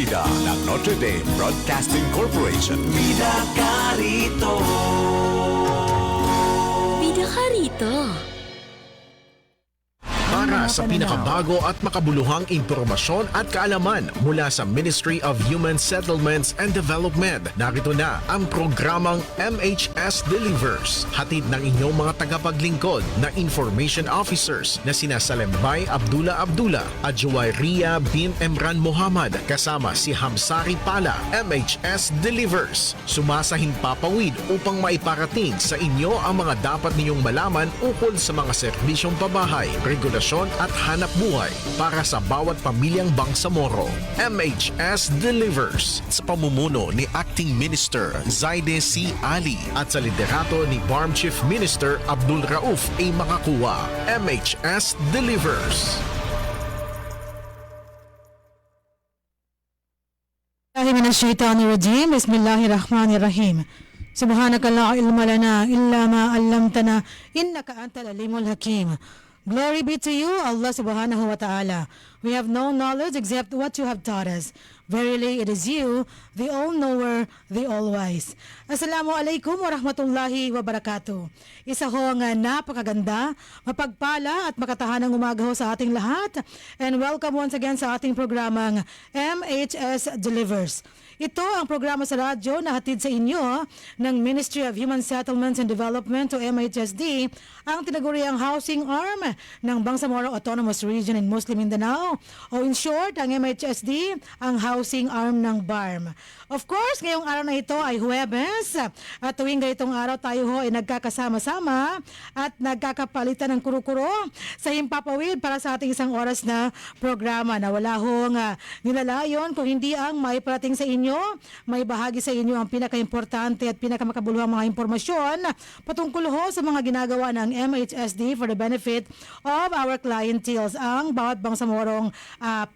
Bida ng Notre Dame Broadcasting Corporation. Bida ka rito. Bida ka rito. Para sa pinakabago at makabuluhang impormasyon at kaalaman mula sa Ministry of Human Settlements and Development, narito na ang programang MHS Delivers. Hatid ng inyong mga tagapaglingkod na information officers na sina Salembay Abdullah at Juwayriya bin Emran Muhammad kasama si Hamsari Pala. MHS Delivers, sumasahing papawid upang maiparating sa inyo ang mga dapat ninyong malaman ukol sa mga serbisyong pabahay, regulasyon at hanap buhay para sa bawat pamilyang Bangsamoro. MHS Delivers sa pamumuno ni Acting Minister Zaide C. Ali at sa liderato ni BARM Chief Minister Abdul Rauf A. Makakuwa. MHS Delivers. Minasyaitanirrajim. Bismillahirrahmanirrahim. Subhanaka la ilma lana illa ma 'allamtana innaka antal alimul hakim. Glory be to you, Allah subhanahu wa ta'ala. We have no knowledge except what you have taught us. Verily, it is you, the all-knower, the all-wise. Assalamu alaikum wa rahmatullahi wa barakatuh. Isa ho ang napakaganda, mapagpala at makatahanang umaga ho sa ating lahat. And welcome once again sa ating programang MHS Delivers. Ito ang programa sa radyo na hatid sa inyo ng Ministry of Human Settlements and Development o MHSD, ang tinaguriang housing arm ng Bangsamoro Autonomous Region in Muslim Mindanao, o in short, ang MHSD, ang housing arm ng BARM. Of course, ngayong araw na ito ay Huwebes, at tuwing ganitong araw tayo ho ay nagkakasama-sama at nagkakapalitan ng kuro-kuro sa himpapawid para sa ating isang oras na programa na wala hong nilalayon kung hindi ang maiparating sa inyo, may bahagi sa inyo ang pinaka-importante at pinaka-makabuluhang mga impormasyon patungkol ho sa mga ginagawa ng MHSD for the benefit of our clienteles, ang bawat Bangsamorong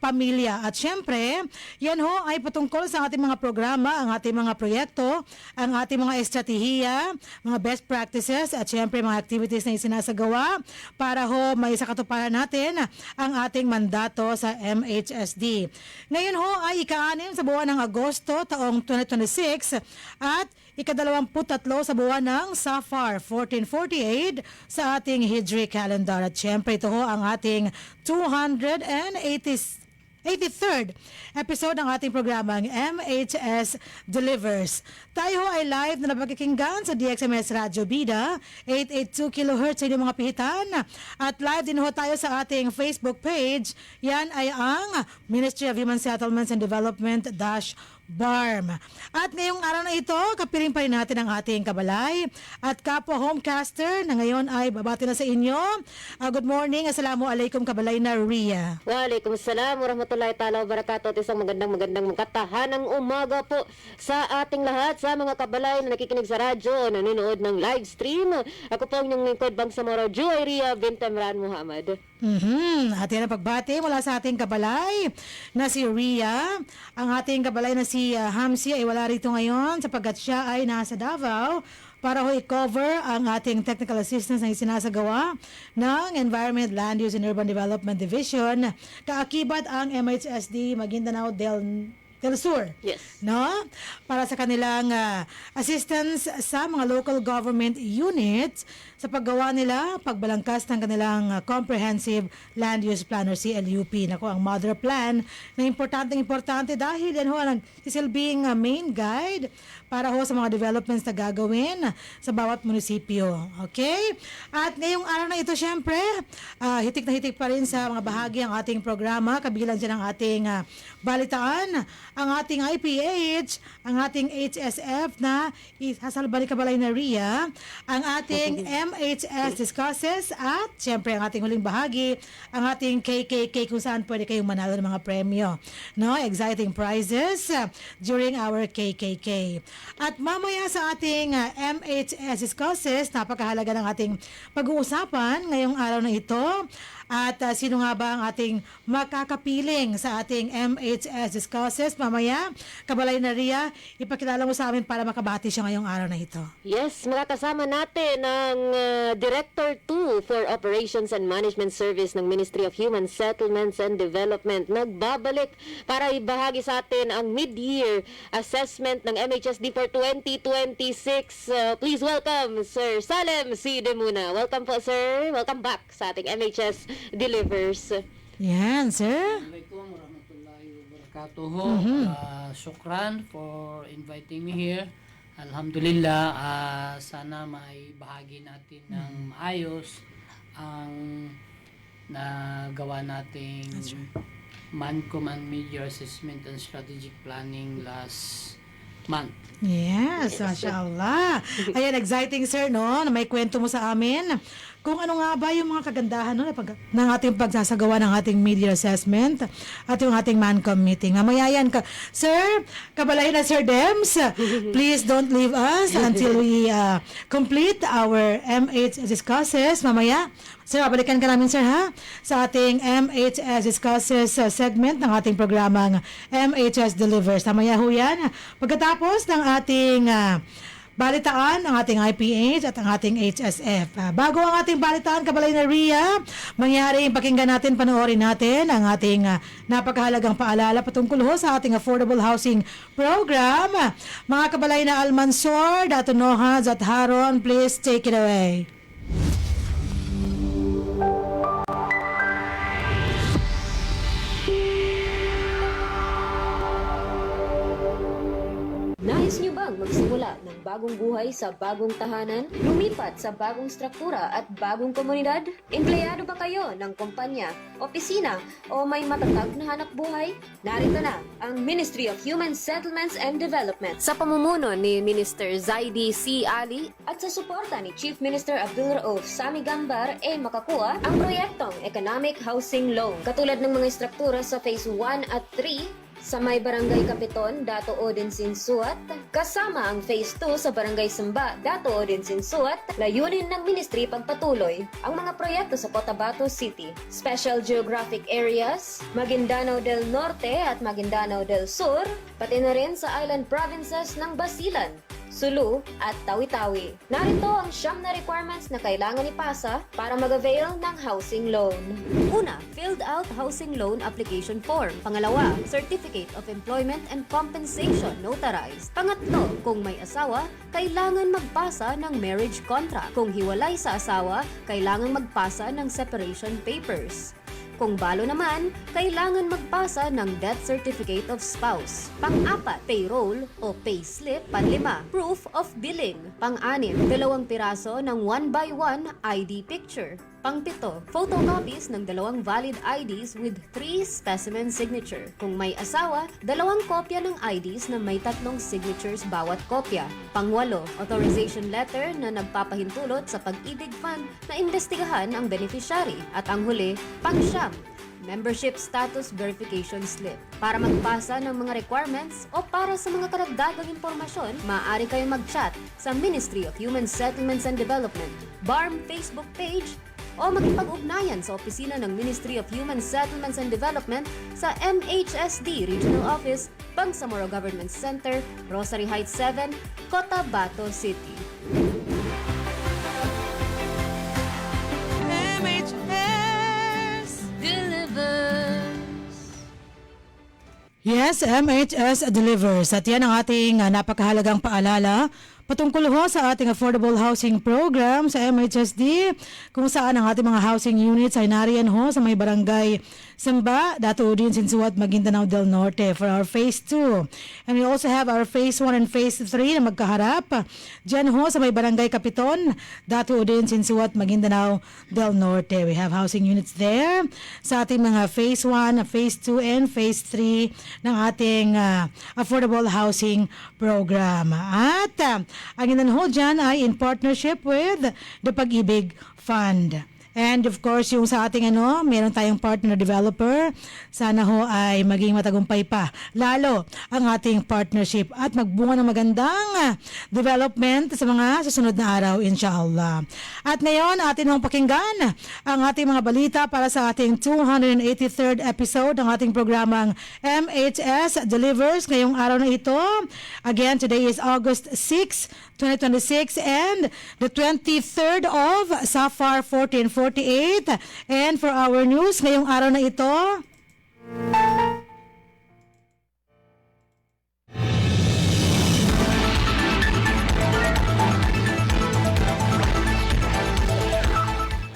pamilya. At syempre, yan ho ay patungkol sa ating mga programa, ang ating mga proyekto, ang ating mga estratehiya, mga best practices at syempre mga activities na isinasagawa para ho may sakatuparan natin ang ating mandato sa MHSD. Ngayon ho ay ika-6 sa buwan ng Agosto taong 2026 at ika-23 sa buwan ng Safar 1448 sa ating Hijri calendar. At syempre ito ho ang ating 283rd episode ng ating programang MHS Delivers. Tayo ay live na napagkikinggan sa DXMS Radio Bida, 882 kHz sa inyong mga pihitan. At live din ho tayo sa ating Facebook page. Yan ay ang Ministry of Human Settlements and Development BARM. At ngayong araw na ito, kapiling pa rin natin ang ating kabalay at kapwa homecaster na ngayon ay babati na sa inyo. Good morning, assalamu alaikum kabalay na Ria. Waalaikumsalam warahmatullahi ta'ala wabarakatuh. At isang magandang makatahanang umaga po sa ating lahat, sa mga kabalay na nakikinig sa radyo, nanonood ng live stream. Ako po ang inyong lingkod, Bangsamoro, Juwayriya bin Emran Muhammad. At yan ang pagbati mula sa ating kabalay na si Ria. Ang ating kabalay na si Hamsi ay wala rito ngayon sapagkat siya ay nasa Davao para ho i-cover ang ating technical assistance na isinasagawa ng Environment, Land Use and Urban Development Division. Kaakibat ang MHSD Maguindanao del Sur. Yes. No? Para sa kanilang assistance sa mga local government units sa paggawa nila, pagbalangkas ng kanilang Comprehensive Land Use Plan or CLUP. Nako, ang mother plan na importante dahil yan ho ang sisilbing main guide para ho sa mga developments na gagawin sa bawat munisipyo. Okay? At ngayong araw na ito, syempre, hitik na hitik pa rin sa mga bahagi ang ating programa. Kabilang dyan ang ating balitaan, ang ating IPH, ang ating HSF na isasalbalik kabalay na Ria, ang ating MHS discusses at syempre ang ating huling bahagi, ang ating KKK kung saan pwede kayong manalo ng mga premyo. No? Exciting prizes during our KKK. At mamaya sa ating MHS discusses, napakahalaga ng ating pag-uusapan ngayong araw na ito, At sino nga ba ang ating makakapiling sa ating MHS Discusses? Mamaya, Kabalay na Ria, ipakilala mo sa amin para makabati siya ngayong araw na ito. Yes, makakasama natin ang Director 2 for Operations and Management Service ng Ministry of Human Settlements and Development. Nagbabalik para ibahagi sa atin ang mid-year assessment ng MHSD for 2026. Please welcome Sir Salem C. Demuna. Welcome po, sir. Welcome back sa ating MHS Delivers. Yan, sir. Assalamualaikum warahmatullahi wabarakatuh. Syukran for inviting me here. Alhamdulillah, sana may bahagi natin ng maayos ang nagawa nating MANCOM and Mid-Year Assessment and Strategic Planning last month. Yes, mashallah. Ayan, exciting sir, no? Na may kwento mo sa amin. Kung ano nga ba yung mga kagandahan no, ng ating pagsasagawa ng ating mid-year assessment at yung ating MANCOM meeting. Mamaya yan ka. Sir, kabalahin na Sir Dems, please don't leave us until we complete our MHS Discusses. Mamaya, sir, babalikan ka namin sir ha sa ating MHS Discusses segment ng ating programang MHS Delivers. Mamaya ho yan. Pagkatapos ng ating balitaan ang ating IPH at ang ating HSF. Bago ang ating balitaan, Kabalay na Ria, mangyaring pakinggan natin, panoorin natin ang ating napakahalagang paalala patungkol ho sa ating affordable housing program. Mga Kabalay na Almansor, Dato Nohaz at Haron, please take it away. Nais niyo bang magsimula ng bagong buhay sa bagong tahanan? Lumipat sa bagong struktura at bagong komunidad? Empleyado ba kayo ng kumpanya, opisina o may matatag na hanap buhay? Narito na ang Ministry of Human Settlements and Development sa pamumuno ni Minister Zaidi C. Ali at sa suporta ni Chief Minister Abdul Rauf Sami Gambar makakuha ang proyektong Economic Housing Loan. Katulad ng mga struktura sa Phase 1 at 3 sa may Barangay Kapiton, Dato Odin Sinsuat, kasama ang Phase 2 sa Barangay Samba, Dato Odin Sinsuat, layunin ng Ministry pagpatuloy ang mga proyekto sa Cotabato City, Special Geographic Areas, Maguindanao del Norte at Maguindanao del Sur, pati na rin sa island provinces ng Basilan, Sulu at Tawi-Tawi. Narito ang 9 na requirements na kailangan ipasa para mag-avail ng housing loan. Una, filled out housing loan application form. Pangalawa, Certificate of Employment and Compensation notarized. Pangatlo, kung may asawa, kailangan magpasa ng marriage contract. Kung hiwalay sa asawa, kailangan magpasa ng separation papers. Kung balo naman, kailangan magpasa ng death certificate of spouse. Pang-apat, payroll o payslip. Panlima, proof of billing. Pang-anim, 2 piraso ng 1x1 ID picture. Pang-pito, photocopies ng 2 valid IDs with 3 specimen signature. Kung may asawa, 2 kopya ng IDs na may 3 signatures bawat kopya. Pang-walo, authorization letter na nagpapahintulot sa Pag-ibig Fund na imbestigahan ang beneficiary. At ang huli, pang-siyam, membership status verification slip. Para magpasa ng mga requirements o para sa mga karagdagang impormasyon, maaari kayong mag-chat sa Ministry of Human Settlements and Development, BARM Facebook page, o makipag-ugnayan sa opisina ng Ministry of Human Settlements and Development sa MHSD Regional Office, Bangsamoro Government Center, Rosary Heights 7, Cotabato City. MHS Delivers. Yes, MHS Delivers. At yan ang ating napakahalagang paalala patungkol ho sa ating affordable housing program sa MHSD, kung saan ang ating mga housing units ay nariyan ho sa may barangay Samba, Dato Udin, Sinsuat, Maguindanao del Norte for our Phase 2. And we also have our Phase 1 and Phase 3 na magkaharap dyan ho sa may barangay Kapiton, Dato Udin, Sinsuat, Maguindanao del Norte. We have housing units there sa ating mga Phase 1, Phase 2, and Phase 3 ng ating affordable housing program. At ang inan ho dyan ay in partnership with the Pag-ibig Fund. And of course, yung sa ating meron tayong partner developer. Sana ho ay maging matagumpay pa. Lalo ang ating partnership at magbunga ng magandang development sa mga susunod na araw, inshallah. At ngayon, atin hong pakinggan ang ating mga balita para sa ating 283rd episode ng ating programang MHS Delivers ngayong araw na ito. Again, today is August 6, 2026 and the 23rd of Safar 1448. And for our news ngayong araw na ito,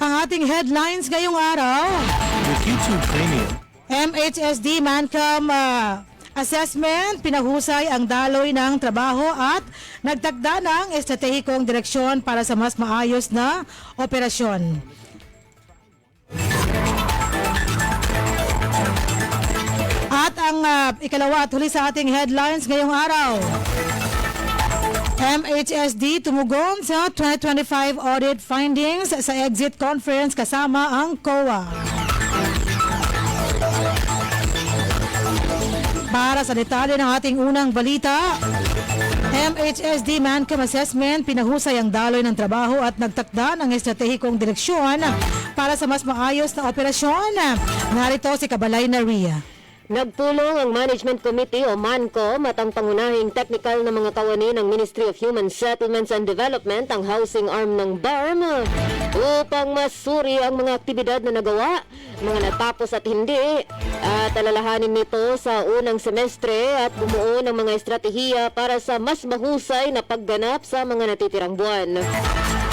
ang ating headlines ngayong araw, With YouTube Premium, MHSD Mancom assessment, pinahusay ang daloy ng trabaho at nagtakda ng estratehikong direksyon para sa mas maayos na operasyon. At ang ikalawa at huli sa ating headlines ngayong araw, MHSD tumugon sa 2025 audit findings sa exit conference kasama ang COA. Para sa detalye ng ating unang balita, MHSD Mancom assessment, pinahusay ang daloy ng trabaho at nagtakda ng estratehikong direksyon para sa mas maayos na operasyon. Narito si Kabalay na Ria. Nagpulong ang Management Committee o MANCOM at ang pangunahing technical na mga kawani ng Ministry of Human Settlements and Development, ang housing arm ng BARM, upang masuri ang mga aktibidad na nagawa, mga natapos at hindi, at alalahanin nito sa unang semestre at bumuo ng mga estratehiya para sa mas mahusay na pagganap sa mga natitirang buwan.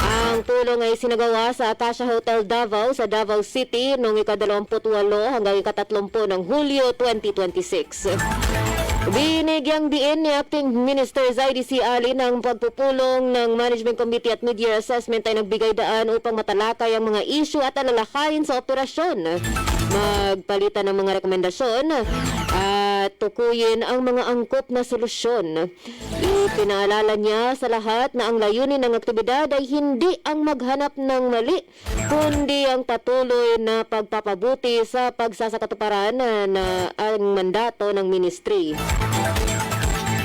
Ang tulong ay sinagawa sa Acacia Hotel Davao sa Davao City noong ika-28 hanggang ika-30 ng Hulyo 2026. Binigyang diin ni Acting Minister Zaidi C. Ali ng pagpupulong ng Management Committee at Mid-Year Assessment ay nagbigay daan upang matalakay ang mga issue at alalahanin sa operasyon, magpalitan ng mga rekomendasyon at tukuyin ang mga angkop na solusyon. Ipinaalala niya sa lahat na ang layunin ng aktibidad ay hindi ang maghanap ng mali, kundi ang patuloy na pagpapabuti sa pagsasakatuparan na ang mandato ng ministry.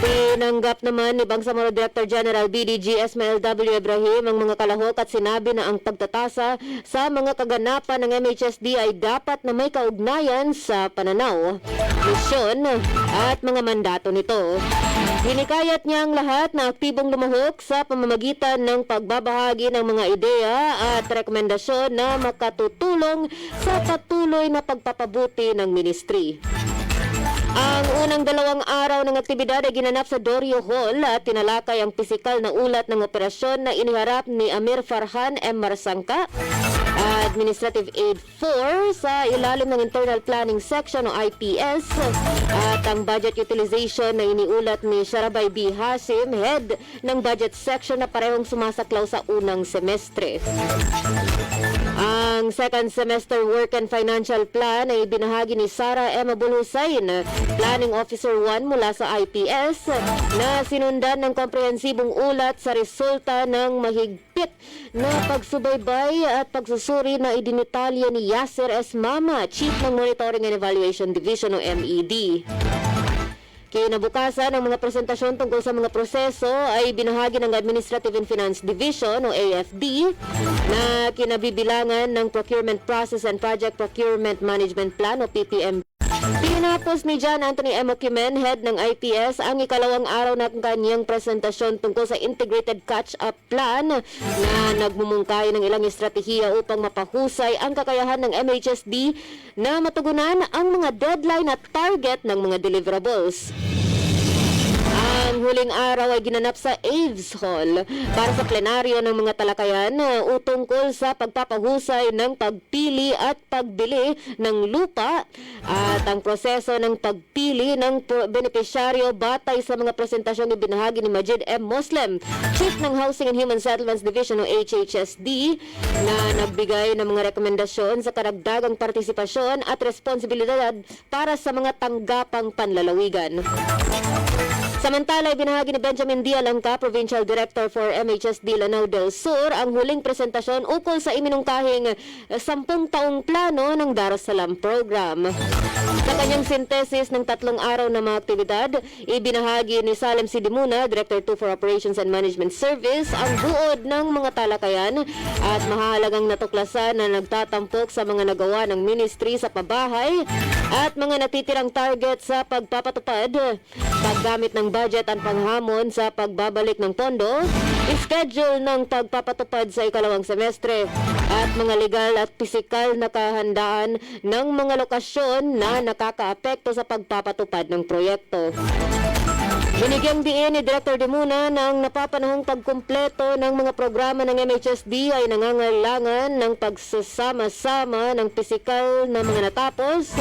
Tinanggap naman ni Bangsamoro Director General BDG Esmael W. Ibrahim ang mga kalahok at sinabi na ang pagtatasa sa mga kaganapan ng MHSD ay dapat na may kaugnayan sa pananaw, misyon at mga mandato nito. Hinikayat niya ang lahat na aktibong lumahok sa pamamagitan ng pagbabahagi ng mga ideya at rekomendasyon na makatutulong sa patuloy na pagpapabuti ng ministry. Ang unang 2 araw ng aktibidad ay ginanap sa Dorio Hall at tinalakay ang pisikal na ulat ng operasyon na iniharap ni Amir Farhan M. Marsangka, Administrative Aid 4 sa ilalim ng Internal Planning Section o IPS, at ang budget utilization na iniulat ni Sharabay B. Hasim, head ng budget section na parehong sumasaklaw sa unang semestre. Ang second semester work and financial plan ay binahagi ni Sara M. Abulhusain, Planning Officer 1 mula sa IPS, na sinundan ng komprehensibong ulat sa resulta ng mahigpit na pagsubaybay at pagsusuri na idinitalya ni Yasser S. Mama, Chief ng Monitoring and Evaluation Division o MED. Kinabukasan ng mga presentasyon tungkol sa mga proseso ay binahagi ng Administrative and Finance Division o AFD na kinabibilangan ng Procurement Process and Project Procurement Management Plan o PPM. Tinapos ni John Anthony M. Okimen, head ng IPS, ang ikalawang araw ng kanyang presentasyon tungkol sa Integrated Catch-up Plan na nagmumungkay ng ilang estratehiya upang mapahusay ang kakayahan ng MHSD na matugunan ang mga deadline at target ng mga deliverables. Ang huling araw ay ginanap sa Aves Hall para sa plenaryo ng mga talakayan utungkol sa pagpapahusay ng pagpili at pagbili ng lupa at ang proseso ng pagpili ng benepisyaryo batay sa mga presentasyong ibinahagi ni Majid M. Muslim, Chief ng Housing and Human Settlements Division o HHSD, na nagbigay ng mga rekomendasyon sa karagdagang partisipasyon at responsibilidad para sa mga tanggapang panlalawigan. Samantala, binahagi ni Benjamin D. Alangka, Provincial Director for MHSD Lanao del Sur, ang huling presentasyon ukol sa iminungkahing 10 taong plano ng Darussalam Program. Sa kanyang synthesis ng 3 araw na mga aktibidad, ibinahagi ni Salem Sidimuna, Director 2 for Operations and Management Service, ang buod ng mga talakayan at mahalagang natuklasan na nagtatampok sa mga nagawa ng ministry sa pabahay at mga natitirang target sa pagpapatupad, paggamit ng budget at panghamon sa pagbabalik ng pondo, schedule ng pagpapatupad sa ikalawang semestre, at mga legal at pisikal na kahandaan ng mga lokasyon na nakakaapekto sa pagpapatupad ng proyekto. Binigyang diin ni Director Dimuna ng napapanahong pagkumpleto ng mga programa ng MHSD ay nangangailangan ng pagsasama-sama ng pisikal na mga natapos,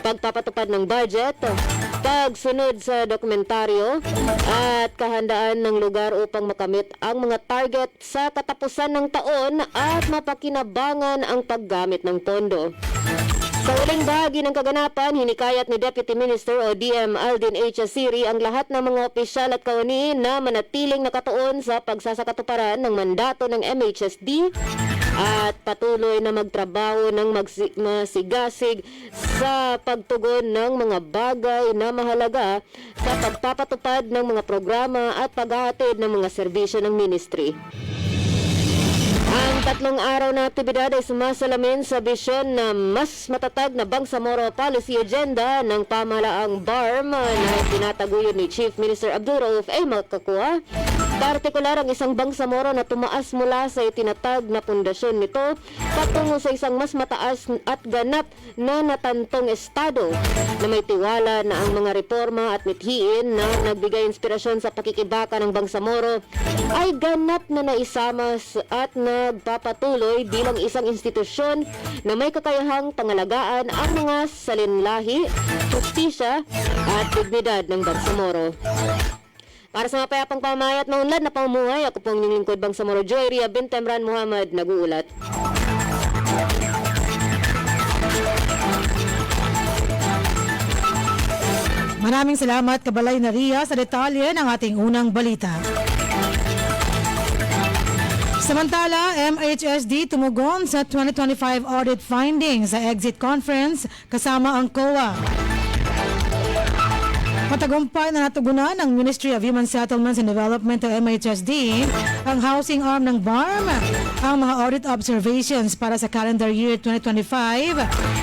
pagpapatupad ng budget, pagsunod sa dokumentaryo, at kahandaan ng lugar upang makamit ang mga target sa katapusan ng taon at mapakinabangan ang paggamit ng pondo. Sa uling bahagi ng kaganapan, hinikayat ni Deputy Minister o DM Aldin H. Asiri ang lahat ng mga opisyal at kawani na manatiling nakatuon sa pagsasakatuparan ng mandato ng MHSD at patuloy na magtrabaho ng masigasig sa pagtugon ng mga bagay na mahalaga sa pagpapatupad ng mga programa at paghahatid ng mga serbisyo ng ministry. Ang 3 araw na aktibidad ay sumasalamin sa bisyon na mas matatag na Bangsamoro Policy Agenda ng pamahalaang BARM na tinataguyod ni Chief Minister Abdul Rauf A. Malcacua. Partikular ang isang Bangsamoro na tumaas mula sa itinatag na pundasyon nito patungo sa isang mas mataas at ganap na natantong estado na may tiwala na ang mga reforma at mithiin na nagbigay inspirasyon sa pakikibaka ng Bangsamoro ay ganap na naisama at nagpapatuloy bilang isang institusyon na may kakayahang pangalagaan ang mga salinlahi, justisya at dignidad ng Bangsamoro. Para sa mapayapang pamahay at maunlad na pamumuhay, ako pong inyong lingkod Bangsamoro Joy Ria bint Emran Muhammad, nag-uulat. Maraming salamat, Kabalay na Ria, sa detalye ng ating unang balita. Samantala, MHSD tumugon sa 2025 audit findings sa exit conference kasama ang COA. Matagumpay na natugunan ng Ministry of Human Settlements and Development o MHSD ang housing arm ng BARM ang mga audit observations para sa calendar year 2025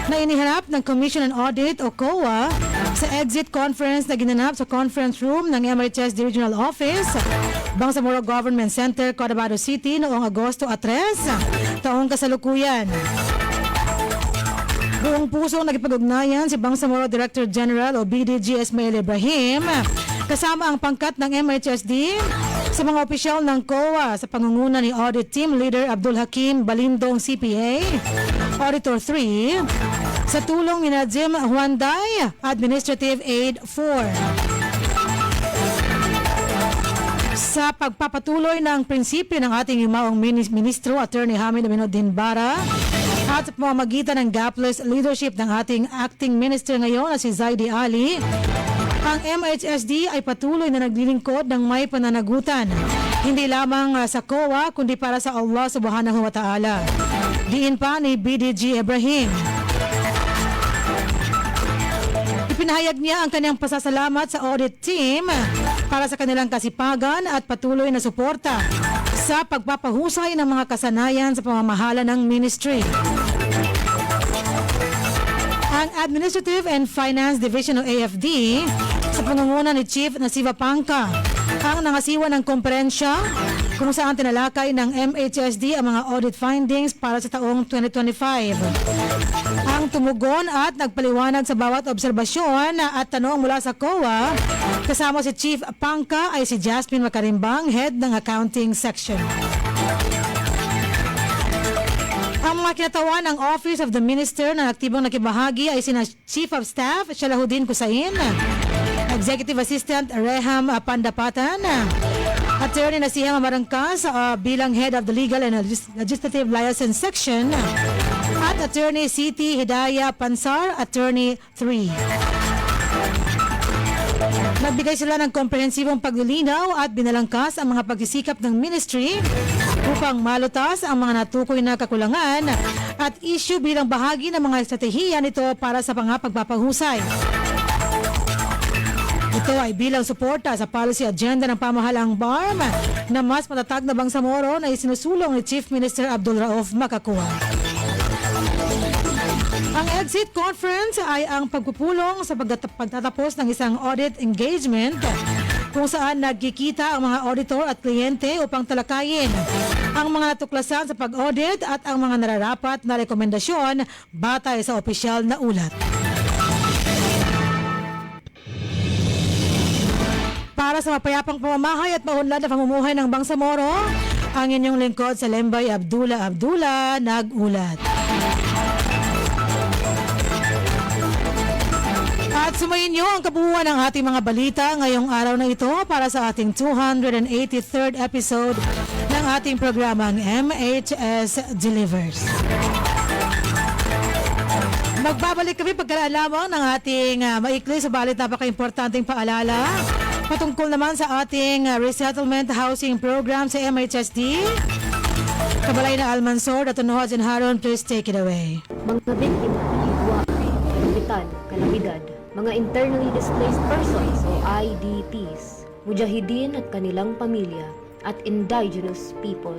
na iniharap ng Commission on Audit o COA sa exit conference na ginanap sa conference room ng MHSD Regional Office, Bangsamoro Government Center, Cotabato City noong Agosto 3, taong kasalukuyan. Buong pusong nagipag-ugnayan si Bangsamoro Director General o BDG Ismail Ibrahim kasama ang pangkat ng MHSD sa mga opisyal ng COA sa pangunguna ni Audit Team Leader Abdul Hakim Balindong CPA, Auditor 3, sa tulong ni Najim Huanday, Administrative Aid 4. Sa pagpapatuloy ng prinsipyo ng ating yumaong ministro, Attorney Hamid Aminuddin Bara, at sa pamamagitan ng gapless leadership ng ating acting minister ngayon na si Zaidi Ali, ang MHSD ay patuloy na naglilingkod ng may pananagutan, hindi lamang sa COA kundi para sa Allah Subhanahu wa Ta'ala. Diin pa ni BDG Ibrahim. Ipinahayag niya ang kanyang pasasalamat sa audit team para sa kanilang kasipagan at patuloy na suporta sa pagpapahusay ng mga kasanayan sa pamamahala ng ministry. Ang Administrative and Finance Division o AFD sa pangunguna ni Chief Nasiva Pangka ang nangasiwa ng komperensya kung saan tinalakay ng MHSD ang mga audit findings para sa taong 2025. Ang tumugon at nagpaliwanag sa bawat obserbasyon at tanong mula sa COA kasama si Chief Pangka ay si Jasmine Macarimbang, Head ng Accounting Section. Ang mga kinatawan ng Office of the Minister na aktibong nakibahagi ay sina Chief of Staff Shalahuddin Kusain, Executive Assistant Reham Pandapatan, Attorney Nasihang Amarangkas bilang Head of the Legal and Legislative Liaison Section, at Attorney Siti Hidayah Pansar, Attorney 3. Nagbigay sila ng komprehensibong paglilinaw at binalangkas ang mga pagsisikap ng ministry upang malutas ang mga natukoy na kakulangan at issue bilang bahagi ng mga estratehiya nito para sa pagpapahusay. Ito ay bilang suporta sa policy agenda ng pamahalaang BARM na mas matatag na Bangsamoro na isinusulong ni Chief Minister Abdul Rauf Makakua. Ang exit conference ay ang pagpupulong sa pagtatapos ng isang audit engagement kung saan nagkikita ang mga auditor at kliyente upang talakayin ang mga natuklasan sa pag-audit at ang mga nararapat na rekomendasyon batay sa opisyal na ulat. Para sa mapayapang pamamahay at maunlad na pamumuhay ng Bangsamoro, ang inyong lingkod sa Lembay Abdullah nag-ulat. At sumayin niyo ang kabuuan ng ating mga balita ngayong araw na ito para sa ating 283rd episode ng ating programang MHS Delivers. Magbabalik kami pagkalaan lamang ng ating maikli subalit napaka-importanting paalala patungkol naman sa ating resettlement housing program sa MHSD. Kabalay na Almansor at Tunuhad and Haron, please take it away. Mga biktima ng hidwaan, kalamidad, kalamidad, mga internally displaced persons o IDPs, mujahideen at kanilang pamilya, at indigenous people.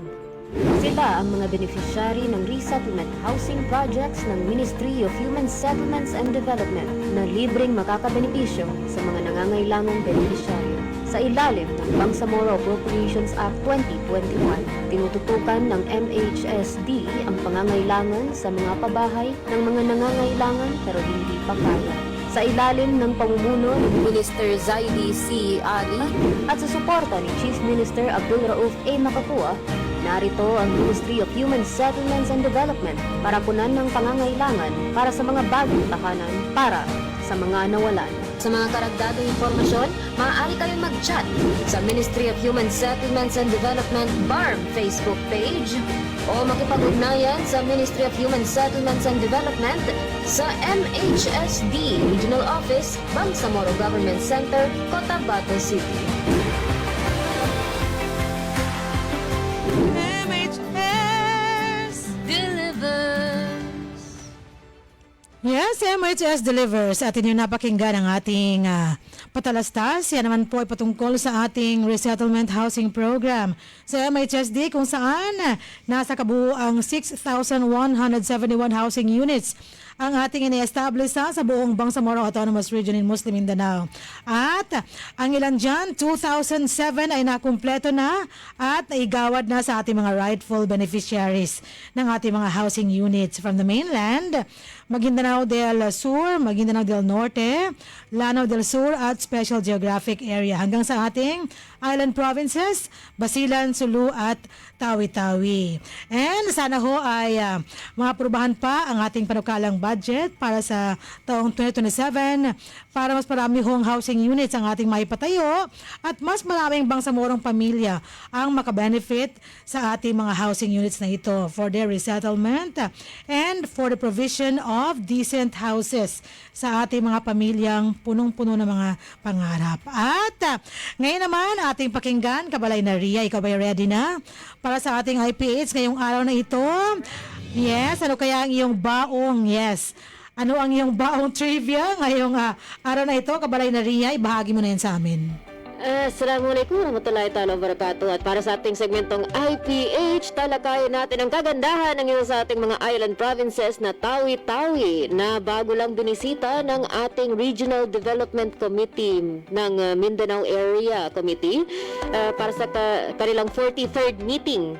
Sila ang mga beneficiary ng resettlement housing projects ng Ministry of Human Settlements and Development na libreng makakabenepisyo sa mga nangangailangang beneficiaryo. Sa ilalim ng Bangsamoro Appropriations Act 2021, tinututukan ng MHSD ang pangangailangan sa mga pabahay ng mga nangangailangan pero hindi pa kaya. Sa ilalim ng pamumuno ni Minister Zaidi C. Ali at sa suporta ni Chief Minister Abdul Rauf A. Makakua, narito ang Ministry of Human Settlements and Development para punan ng pangangailangan para sa mga bagong tahanan para sa mga nawalan. Sa mga karagdagang impormasyon, maaari kayong mag-chat sa Ministry of Human Settlements and Development BARM Facebook page o makipag-ugnayan sa Ministry of Human Settlements and Development sa MHSD Regional Office, Bangsamoro Government Center, Cotabato City. MHS Delivers. Yes, MHS Delivers. At inyo napakinggan ang ating patalastas. Yan naman po ay patungkol sa ating resettlement housing program sa MHSD kung saan nasa kabuuang 6,171 housing units ang ating ini-establish sa buong Bangsamoro Autonomous Region in Muslim Mindanao. At ang ilan dyan, 2007 ay nakumpleto na at naigawad na sa ating mga rightful beneficiaries ng ating mga housing units from the mainland, Maguindanao del Sur, Maguindanao del Norte, Lanao del Sur at Special Geographic Area hanggang sa ating island provinces, Basilan, Sulu at Tawi-Tawi. And sana ho ay maaprubahan pa ang ating panukalang budget para sa taong 2027 para mas marami hong housing units ang ating maipatayo at mas maraming Bangsamorong pamilya ang makabenefit sa ating mga housing units na ito for their resettlement and for the provision of decent houses sa ating mga pamilyang punong-puno ng mga pangarap. At ngayon naman ating pakinggan, Kabalay na Ria, ikaw ba ready na para sa ating IPH ngayong araw na ito? Yes, ano kaya ang iyong baong? Yes. Ano ang iyong baong trivia ngayong araw na ito? Kabalay na Ria, ibahagi mo na yan sa amin. Assalamualaikum warahmatullahi ta'ala wabarakatuh. At para sa ating segmentong IPH, talakayin natin ang kagandahan ng isa sa ating mga island provinces na Tawi-Tawi na bago lang binisita ng ating Regional Development Committee ng Mindanao Area Committee para sa kanilang 43rd meeting.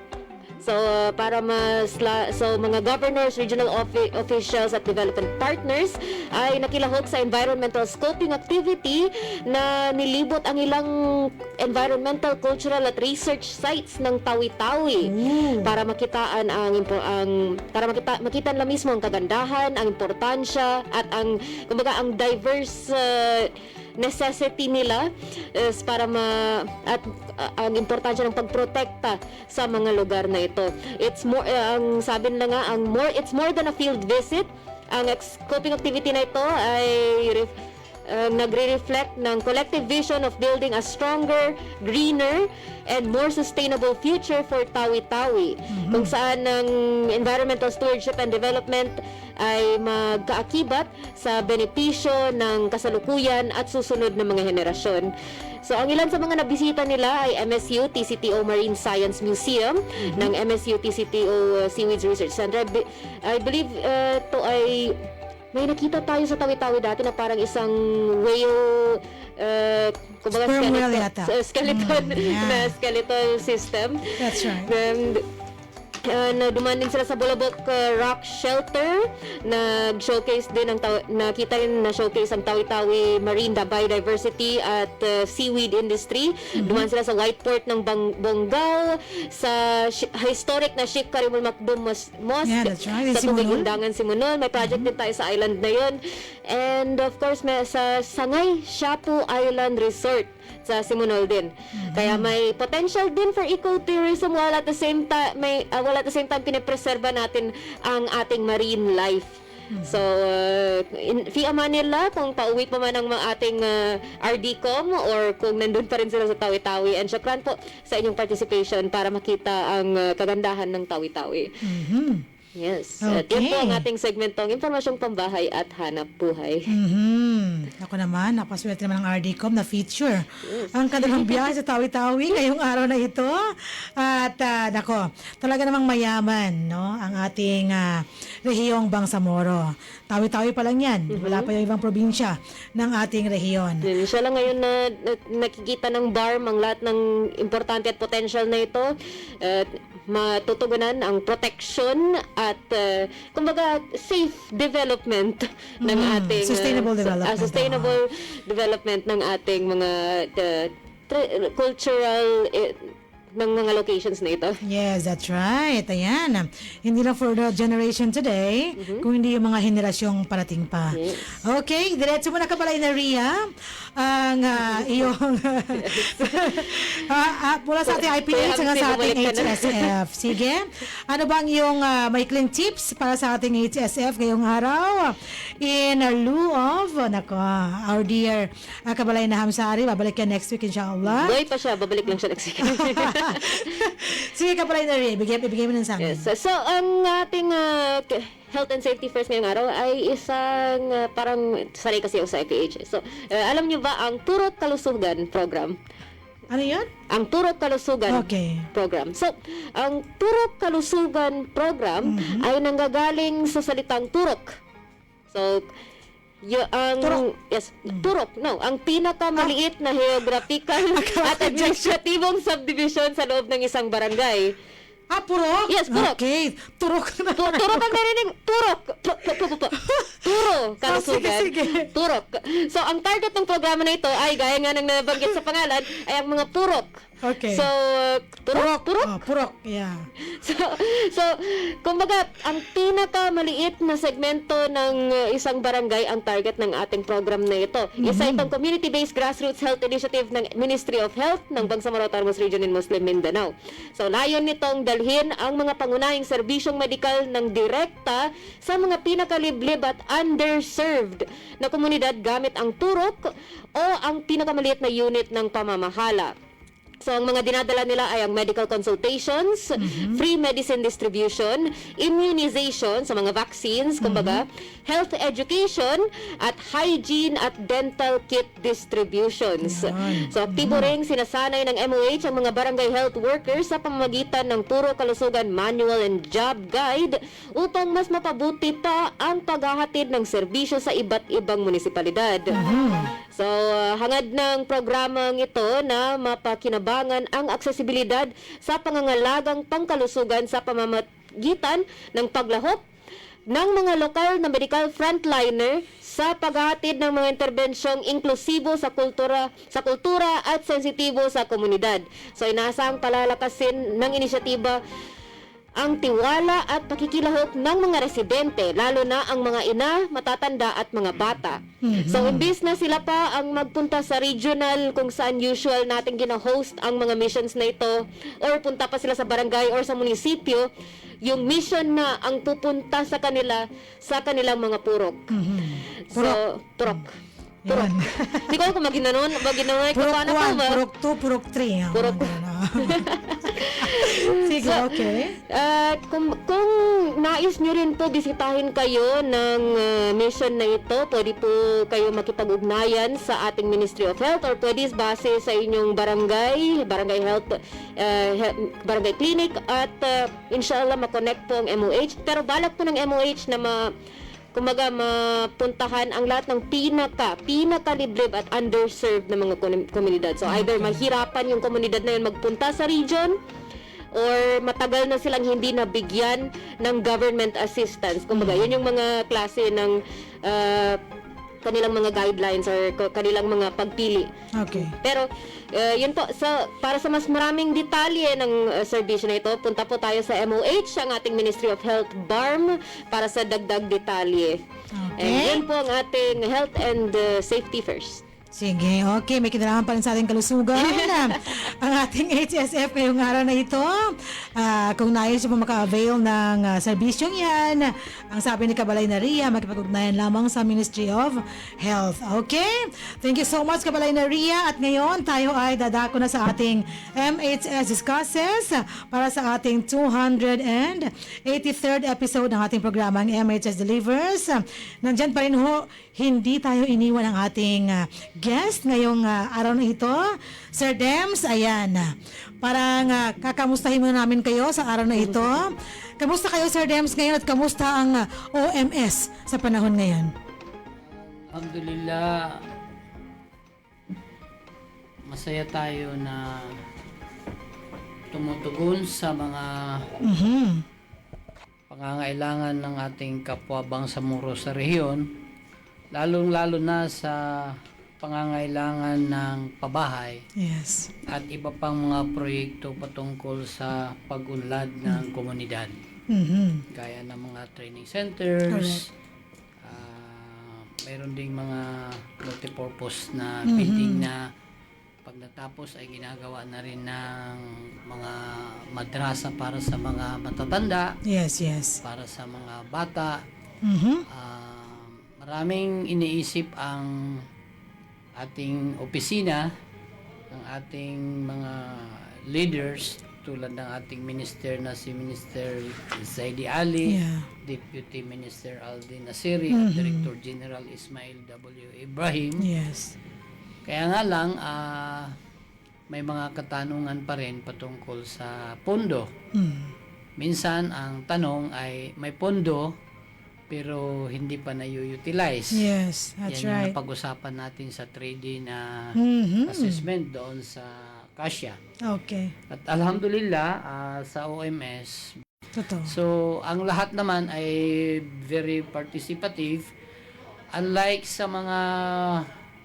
So para mga governors, regional officials at development partners ay nakilahok sa environmental scoping activity na nilibot ang ilang environmental, cultural at research sites ng Tawi-Tawi para makitaan makita nila mismo ang kagandahan, ang importansya at ang diverse necessity nila is para ang importansya ng pagprotekta sa mga lugar na ito. It's more ang sabi nila nga it's more than a field visit. Ang scoping activity na ito ay nagre-reflect ng collective vision of building a stronger, greener, and more sustainable future for Tawi-Tawi. Kung saan ang environmental stewardship and development ay magkaakibat sa benepisyo ng kasalukuyan at susunod na mga henerasyon. So, ang ilan sa mga nabisita nila ay MSU TCTO Marine Science Museum ng MSU TCTO Seaweeds Research Center. I believe to ay may nakita tayo sa Tawi-Tawi dati na parang isang whale kumbaga Sperm whale yata. skeleton yeah. na skeletal system. That's right. And na duman din sila sa Bulabok Rock Shelter, nag-showcase din nakita rin na showcase ang Tawi-Tawi Marine Biodiversity at Seaweed Industry. Duman sila sa Whiteport ng Bonggao, sa historic na Sheikh Karimul Makdum Mosque, Yeah, that's right. sa Tubig Simunol. Undangan Simunol. May project din tayo sa island na yon. And of course, may sa Sangay Shapu Island Resort sa Simunol din. Kaya may potential din for ecotourism while at the same time pinipreserba natin ang ating marine life. So, Fia Manila, kung pauwi pa man ang mga ating RDCOM or kung nandun pa rin sila sa Tawi-Tawi. And syukran po sa inyong participation para makita ang kagandahan ng Tawi-Tawi. Yes. At yan Okay. po ang ating segmentong Impormasyong Pambahay at Hanap Buhay. Ako naman, napaswerte naman ng RDCOM na feature ang kanilang biyahe sa Tawi-Tawi ngayong araw na ito. At nako, talaga namang mayaman, no, ang ating rehiyong Bangsamoro. Tawi-Tawi pa lang yan. Wala pa yung ibang probinsya ng ating rehiyon. Yun, siya lang ngayon na nakikita ng BARM ang lahat ng importante at potential na ito. Matutugunan ang protection at kumbaga safe development ng ating Sustainable development. sustainable development ng ating mga cultural ng mga locations na ito. Yes, that's right. Ayan. Hindi lang for the generation today, kung hindi yung mga henerasyong parating pa. Yes. Okay, diretso mo na kabalay na Ria ang iyong mula sa ating IPH hanggang sa ating HSF. Sige. Ano bang iyong maikling tips para sa ating HSF ngayong araw? In lieu of, our dear kabalay na Hamsari, babalik yan next week inshallah. Buhay pa siya, babalik lang siya next week. Sige ka pala na rin, ibigay mo na sa amin. Yes. So, ang ating health and safety first ngayong araw ay isang parang sanay kasi ako sa IPH. So, alam niyo ba ang Turok Kalusugan program? Ano yan? Ang Turok Kalusugan program. So, ang Turok Kalusugan program ay nanggagaling sa salitang turok. So, Turok. Yes, Turok. No, ang pinakamaliit na geographical at administratibong subdivision sa loob ng isang barangay. Purok? Yes, purok. Okay, turok na. Turok ang narinig. Turok. Turo. Kalusugan. Sige. Turok. So, ang target ng programa na ito ay, gaya nga ng nabanggit sa pangalan, ay ang mga turok. Okay. So, turok? Purok, yeah. So, kumbaga, ang pinakamaliit na segmento ng isang barangay ang target ng ating program na ito. Isa itong community-based grassroots health initiative ng Ministry of Health ng Bangsamoro Tarmus Region in Muslim Mindanao. So, layon nitong dalhin ang mga pangunahing serbisyong medikal ng direkta sa mga pinakaliblib at underserved na komunidad gamit ang turok o ang pinakamaliit na unit ng pamamahala. So, ang mga dinadala nila ay ang medical consultations, free medicine distribution, immunization sa mga vaccines, kumbaga, health education, at hygiene at dental kit distributions. So, aktibo rin sinasanay ng MOH ang mga barangay health workers sa pamamagitan ng Turo Kalusugan Manual and Job Guide upang mas mapabuti pa ang paghahatid ng serbisyo sa iba't ibang munisipalidad. So, hangad ng programang ito na mapakinabangan ang aksesibilidad sa pangangalagang pangkalusugan sa pamamagitan ng paglahok ng mga lokal na medical frontliner sa paghahatid ng mga interbensyong inklusibo sa kultura at sensitibo sa komunidad. So, inaasang palalakasin ng inisyatiba ang tiwala at pakikilahok ng mga residente, lalo na ang mga ina, matatanda at mga bata. So, imbis na sila pa ang magpunta sa regional kung saan usual natin gina-host ang mga missions na ito, or punta pa sila sa barangay or sa munisipyo, yung mission na ang pupunta sa kanila sa kanilang mga purok. So, turok. Yan. Hindi ko alam kung maginanon, maginamay ko Purok paano 1, po ba? purok 2, purok 3. Purok- Sige, okay. Kung nais nyo rin po bisitahin kayo ng mission na ito, pwede po kayo makipag-ugnayan sa ating Ministry of Health or pwede base sa inyong barangay health, barangay clinic at inshallah makonect po ang MOH. Pero balak po ng MOH na kumbaga mapuntahan ang lahat ng pinaka-libre at underserved na mga komunidad. So either mahirapan yung komunidad na yun magpunta sa region or matagal na silang hindi nabigyan ng government assistance. Kumbaga, yun yung mga klase ng kanilang mga guidelines or kanilang mga pagpili. Okay. Pero yun po, para sa mas maraming detalye ng serbisyo na ito, punta po tayo sa MOH, ang ating Ministry of Health BARM, para sa dagdag detalye. Okay. And yun po ang ating health and safety first. Sige, okay. May kinalaman pa rin sa ating kalusugan. Ang ating HSF ngayong araw na ito. Kung nais nyo pa maka-avail ng serbisyong yan, ang sabi ni Kabalay na Ria, makipag-ugnayan lamang sa Ministry of Health. Okay? Thank you so much, Kabalay na Ria. At ngayon, tayo ay dadako na sa ating MHS Discusses para sa ating 283rd episode ng ating programang MHS Delivers. Nandyan pa rin ho, hindi tayo iniwan ng ating guest ngayong araw na ito. Sir Dems, ayan. Parang kakamustahin muna namin kayo sa araw na ito. Kamusta kayo, Sir Dems, ngayon at kamusta ang OMS sa panahon ngayon? Alhamdulillah, masaya tayo na tumutugon sa mga pangangailangan ng ating kapwa bangsamoro sa rehiyon, lalong-lalo na sa pangangailangan ng pabahay Yes. at iba pang mga proyekto patungkol sa pag-unlad ng komunidad. Gaya ng mga training centers, mayroon ding mga multipurpose na building na pag natapos ay ginagawa na rin ng mga madrasa para sa mga matatanda, Yes, yes. para sa mga bata. Maraming iniisip ang ating opisina, ang ating mga leaders tulad ng ating minister na si Minister Zaidi Ali, Yeah. Deputy Minister Aldin Nasiri, at Director General Ismail W. Ibrahim. Yes. Kaya nga lang, may mga katanungan pa rin patungkol sa pondo. Minsan, ang tanong ay may pondo pero hindi pa na-utilize. Yes, that's Yan yung right. napag-usapan natin sa 3D na Mhm. assessment doon sa Kasia. Okay. At alhamdulillah, sa OMS, Totoo. so ang lahat naman ay very participative. Unlike sa mga,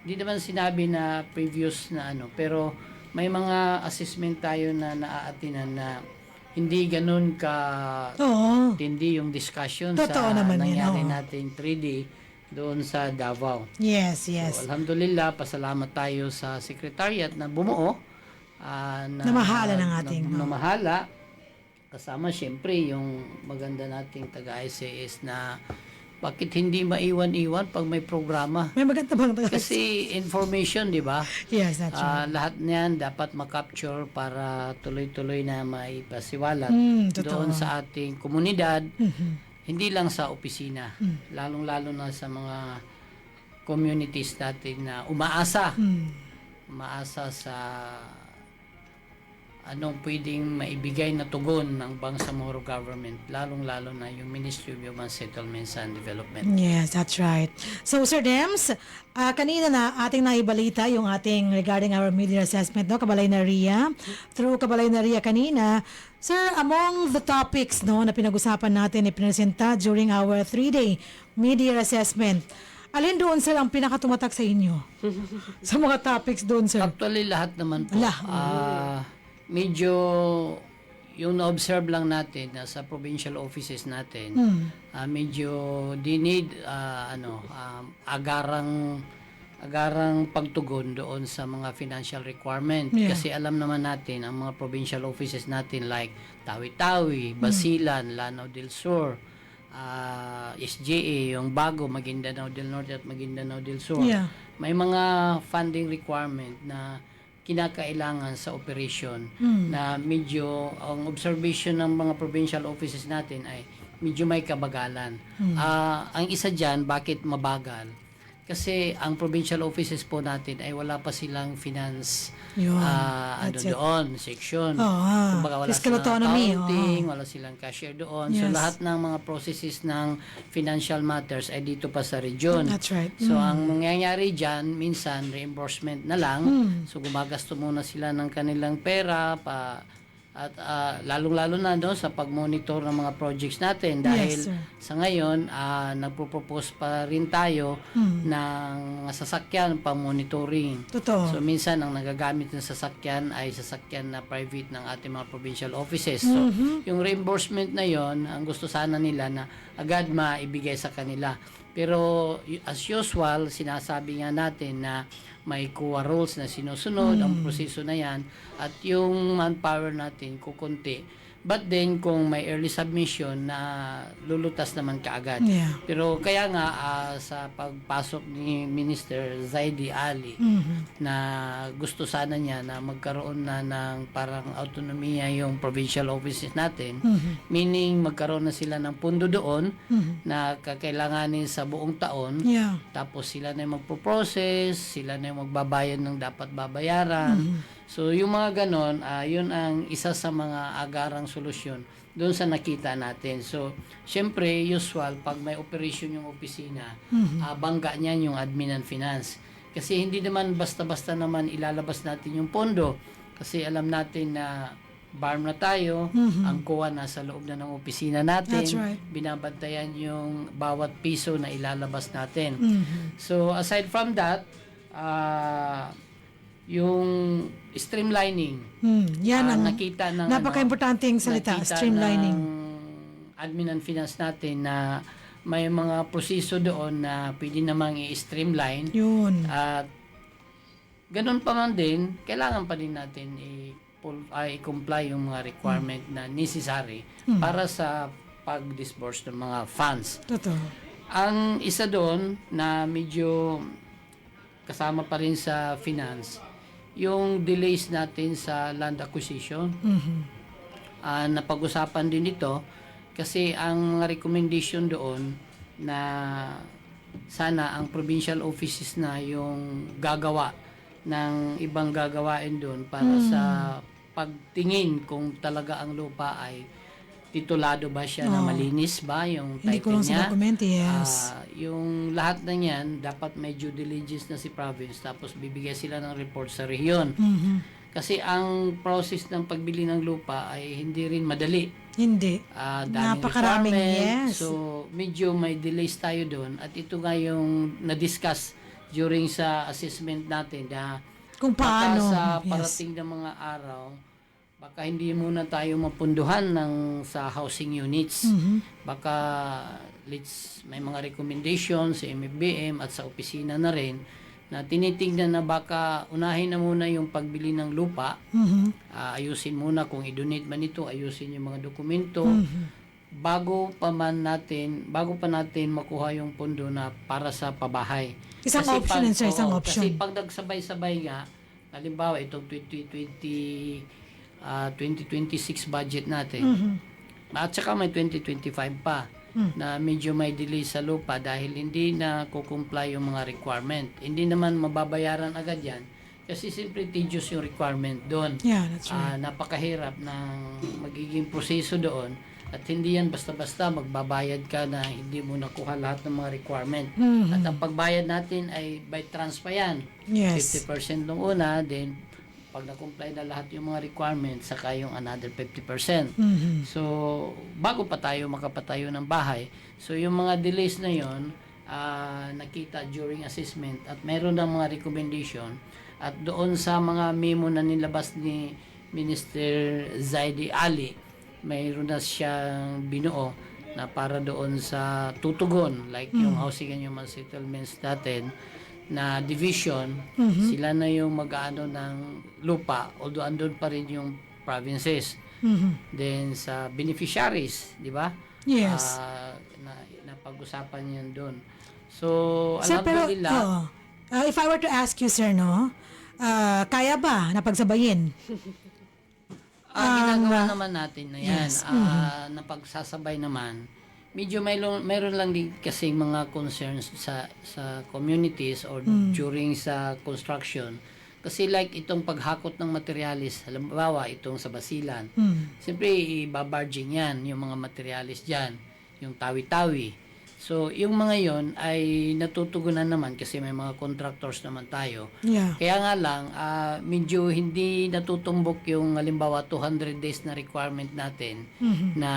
di naman sinabi na previous na pero may mga assessment tayo na naaatinan na hindi ganun ka Oo. tindi yung discussion Totoo sa naman yun, nangyari oo. nating 3D doon sa Davao. Yes, yes. So, alhamdulillah, pasalamat tayo sa secretariat na bumuo. Namahala ng ating, Namahala. Kasama siyempre yung maganda nating taga-ICS na bakit hindi maiwan-iwan pag may programa. May maganda bang tayo? Kasi information, di ba? Yes, that's right. Lahat niyan dapat makapture para tuloy-tuloy na maipasiwalat Totoo. doon sa ating komunidad, hindi lang sa opisina, lalong-lalo na sa mga communities natin na umaasa sa anong pwedeng maibigay na tugon ng Bangsamoro government, lalong-lalo na yung Ministry of Human Settlements and Development. Yes, that's right. So, Sir Dems, kanina na ating naibalita yung ating regarding our media assessment, no? Kabalay na Ria. Through Kabalay na Ria kanina, Sir, among the topics na pinag-usapan natin, ipinesenta during our 3-day media assessment, alin doon, Sir, ang pinakatumatak sa inyo? Sa mga topics doon, Sir? Actually, lahat naman po. Lahat. Medyo yung na-observe lang natin sa provincial offices natin, medyo need agarang pagtugon doon sa mga financial requirement. Yeah. Kasi alam naman natin, ang mga provincial offices natin like Tawi-Tawi, Basilan, Lanao del Sur, SGA, yung bago, Maguindanao del Norte at Maguindanao del Sur, Yeah. may mga funding requirement na kinakailangan sa operation na medyo ang observation ng mga provincial offices natin ay medyo may kabagalan. Ang isa dyan, bakit mabagal? Kasi ang provincial offices po natin ay wala pa silang finance Yun. ano That's it. doon, section. Oo, Kumbaga wala fiscal silang autonomy, accounting, oo. wala silang cashier doon. So Yes. lahat ng mga processes ng financial matters ay dito pa sa region. That's right. So ang nangyayari dyan, minsan reimbursement na lang. So gumagasto muna sila ng kanilang pera at lalong-lalo na sa pag-monitor ng mga projects natin dahil Yes, sir. sa ngayon nagpo-propose pa rin tayo ng sasakyan pang-monitoring. Totoo. So minsan ang nagagamit ng sasakyan ay sasakyan na private ng ating mga provincial offices. So yung reimbursement na yon, ang gusto sana nila na agad maibigay sa kanila. Pero as usual, sinasabi nga natin na may COA rules na sinusunod ang proseso na yan at yung manpower natin kukunti. But then kung may early submission na lulutas naman kaagad. Yeah. Pero kaya nga sa pagpasok ni Minister Zaidi Ali na gusto sana niya na magkaroon na ng parang autonomiya yung provincial offices natin, meaning magkaroon na sila ng pundo doon na kakailanganin sa buong taon. Yeah. Tapos sila na yung magpo-process, sila na yung magbabayad ng dapat babayaran. So yung mga ganon, yun ang isa sa mga agarang solusyon doon sa nakita natin. So syempre usual pag may operation yung opisina, bangga niyan yung admin and finance. Kasi hindi naman basta-basta naman ilalabas natin yung pondo. Kasi alam natin na BARM na tayo, ang COA nasa loob na ng opisina natin, That's right. binabantayan yung bawat piso na ilalabas natin. So aside from that, yung streamlining, Yan ang nakita ng napaka-importanting salita, nakita streamlining. ng admin and finance natin na may mga proseso doon na pwede namang i-streamline Yun. at ganun pa man din, kailangan pa din natin i-comply yung mga requirement na necessary para sa pag-disburse ng mga funds. Totoo. Ang isa doon na medyo kasama pa rin sa finance, yung delays natin sa land acquisition. Napag-usapan din ito kasi ang recommendation doon na sana ang provincial offices na yung gagawa ng ibang gagawain doon para sa pagtingin kung talaga ang lupa ay titulado ba siya na malinis ba yung Hindi ko title lang sa niya. dokumento, yes. Yung lahat na yan, dapat may due diligence na si province tapos bibigay sila ng report sa rehiyon. Kasi ang process ng pagbili ng lupa ay hindi rin madali. Hindi. Daming Napakaraming, requirement. yes. So, medyo may delays tayo doon. At ito nga yung na-discuss during sa assessment natin na Kung paano. baka sa Yes. parating ng mga araw, baka hindi muna tayo mapunduhan sa housing units. Baka may mga recommendations sa MFBM at sa opisina na rin na tinitingnan na baka unahin na muna yung pagbili ng lupa. Ayusin muna kung i-donate man ito, ayusin yung mga dokumento. Bago pa natin makuha yung pondo na para sa pabahay. Isang option yun, sir, isang option. Kasi pag nagsabay-sabay nga, halimbawa itong 2026 budget natin, at saka may 2025 pa, na medyo may delay sa lupa dahil hindi na kukumply yung mga requirement. Hindi naman mababayaran agad yan kasi simply tedious yung requirement doon. Yeah, that's right. Napakahirap ng magiging proseso doon at hindi yan basta-basta magbabayad ka na hindi mo nakuha lahat ng mga requirement. At ang pagbayad natin ay by trans pa yan. Yes. 50% nung una, then pag na-comply na lahat yung mga requirements, saka yung another 50%. So, bago pa tayo makapatayo ng bahay, so yung mga delays na yon nakita during assessment at meron ng mga recommendation at doon sa mga memo na nilabas ni Minister Zaidi Ali, mayroon na siyang binuo na para doon sa tutugon, like yung housing and human settlements natin, na division, sila na yung mag-aano ng lupa, although andun pa rin yung provinces. Then sa beneficiaries, di ba? Yes. Napag-usapan yan doon. So, Sir, pero, alhamdulillah, if I were to ask you, sir, no, kaya ba na pagsabayin? ginagawa naman natin na yan. Napagsasabay naman. Medyo mayroon lang din kasi mga concerns sa communities or during sa construction. Kasi like itong paghakot ng materialis, halimbawa itong sa Basilan, siyempre ibabarging yan, yung mga materialis dyan, yung tawi-tawi. So, yung mga yon ay natutugunan naman kasi may mga contractors naman tayo. Yeah. Kaya nga lang, medyo hindi natutumbok yung halimbawa 200 days na requirement natin na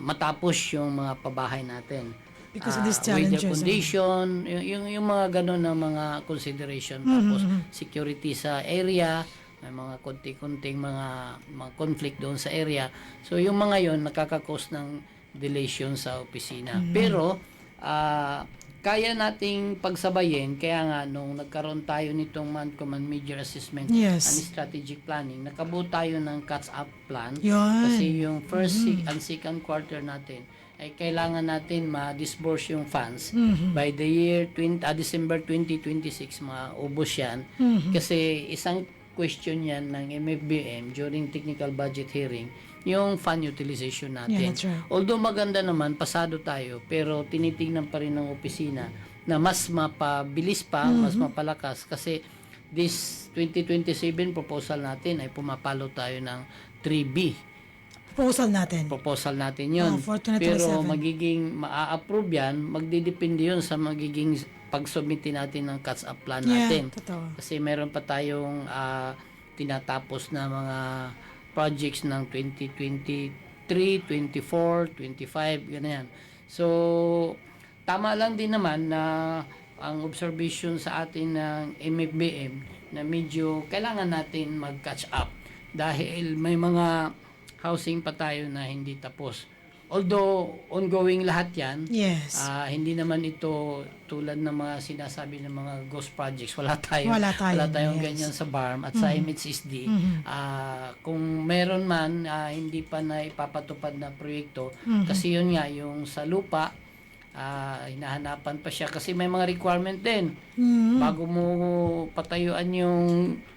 matapos yung mga pabahay natin. Because of these Weather challenges. condition, yung mga gano'n na mga consideration. Tapos security sa area, may mga konti-konting mga conflict doon sa area. So, yung mga yon nakaka-cause ng deletion sa opisina. Pero, kaya nating pagsabayin, kaya nga nung nagkaroon tayo nitong Man-Command Major Assessment Yes. and Strategic Planning, nakabuo tayo ng catch-up plan. Yun. Kasi yung first and second quarter natin ay kailangan natin ma-disburse yung funds by the year December 2026, maubos yan. Kasi isang question yan ng MFBM during technical budget hearing, yung fund utilization natin. Yeah, that's right. Although maganda naman, pasado tayo, pero tinitingnan pa rin ng opisina na mas mapabilis pa, mas mapalakas kasi this 2027 proposal natin ay pumapalo tayo ng 3B. Proposal natin yun. For 2027. Pero magiging maa-approve yan, magdidepende yun sa magiging pag-submit natin ng catch-up plan natin. Totoo. Kasi meron pa tayong tinatapos na mga projects ng 2023, 24, 25, ganyan. So, tama lang din naman na ang observation sa atin ng MFBM na medyo kailangan natin mag-catch up dahil may mga housing pa tayo na hindi tapos. Although ongoing lahat yan, Yes. hindi naman ito tulad ng mga sinasabi ng mga ghost projects. Wala tayong Yes. ganyan sa BARM at sa MHSD. Kung meron man, hindi pa na ipapatupad na proyekto. Kasi yun nga, yung sa lupa, hinahanapan pa siya kasi may mga requirement din. Bago mo patayuan yung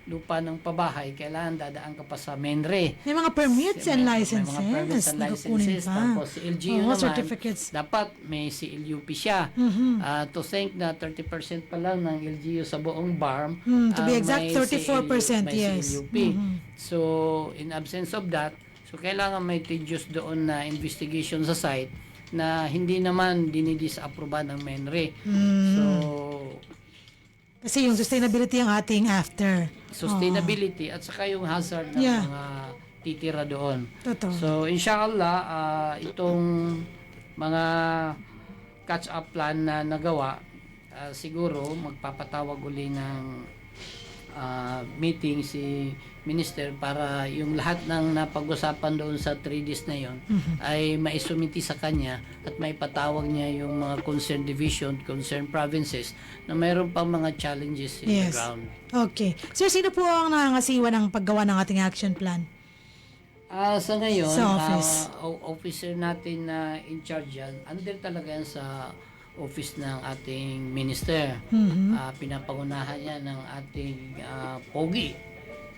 lupa ng pabahay, kailangan dadaan ka pa sa MENRE. May mga permits and licenses. May mga permits and licenses. Tapos si LGU naman, certificates. dapat may CLUP siya. To think na 30% pa lang ng LGU sa buong BARM. To be exact, may 34%, may yes. CLUP. So, in absence of that, so kailangan may tedious doon na investigation sa site na hindi naman dinidisapprove ng MENRE. So, Kasi yung sustainability ang ating after. sustainability at saka yung hazard ng Yeah. mga titira doon. Totoo. So, inshallah, itong mga catch-up plan na nagawa, siguro magpapatawag uli ng meeting si Minister para yung lahat ng napag-usapan doon sa 3Ds na yon ay maisumiti sa kanya at maipatawag niya yung mga concerned division, concerned provinces na mayroon pang mga challenges in the Yes. ground. Okay. Sir, sino po ang nangangasiwa ng paggawa ng ating action plan? Sa ngayon, Sa office. Officer natin na in charge yan, under talaga yan sa office ng ating minister. Pinapangunahan yan ng ating pogi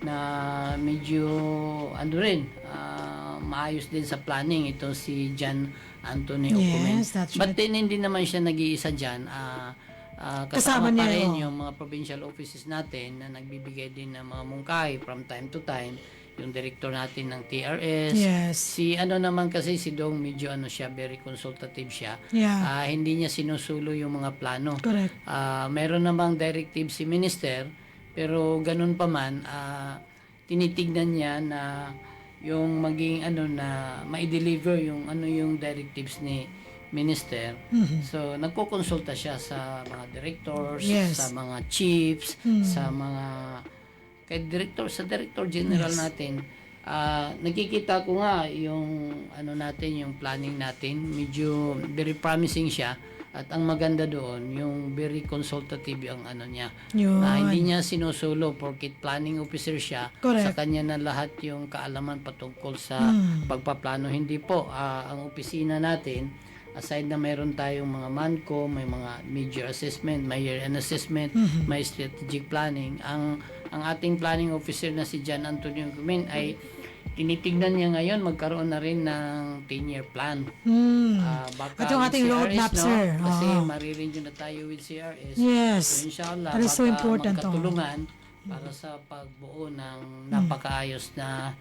na medyo maayos din sa planning ito si John Anthony Ocumen. Yes, that's But right. then hindi naman siya nag-iisa dyan. Kasama Kasama niya, pa rin oh. yung mga provincial offices natin na nagbibigay din ng mga mungkahi from time to time. Yung director natin ng TRS. Yes. Si naman kasi si Dong medyo siya, very consultative siya. Yeah. Hindi niya sinusulo yung mga plano. Correct. Meron namang directive si minister, pero ganun pa man, tinitignan niya na yung maging na ma-deliver yung yung directives ni minister. So nagkokonsulta siya sa mga directors, Yes. sa mga chiefs, sa mga sa director general natin. Nakikita ko nga yung natin, yung planning natin, medyo very promising siya. At ang maganda doon, yung very consultative ang ano niya. Yun. Na hindi niya sinusulo porkit planning officer siya. Correct. Sa kanya na lahat yung kaalaman patungkol sa pagpaplano. Hindi po, ang opisina natin, aside na mayroon tayong mga MANCO, may mga major assessment, may year-end assessment, may strategic planning. Ang ating planning officer na si John Antonio Gumin ay tinitignan niya ngayon magkaroon na rin ng 10-year plan. Baka At yung with ating CRS, roadmap, no? sir. Kasi Oo. marirenew na tayo with CRS. Yes. So inshallah, That is so baka important, oh. magkatulungan para sa pagbuo ng napakaayos na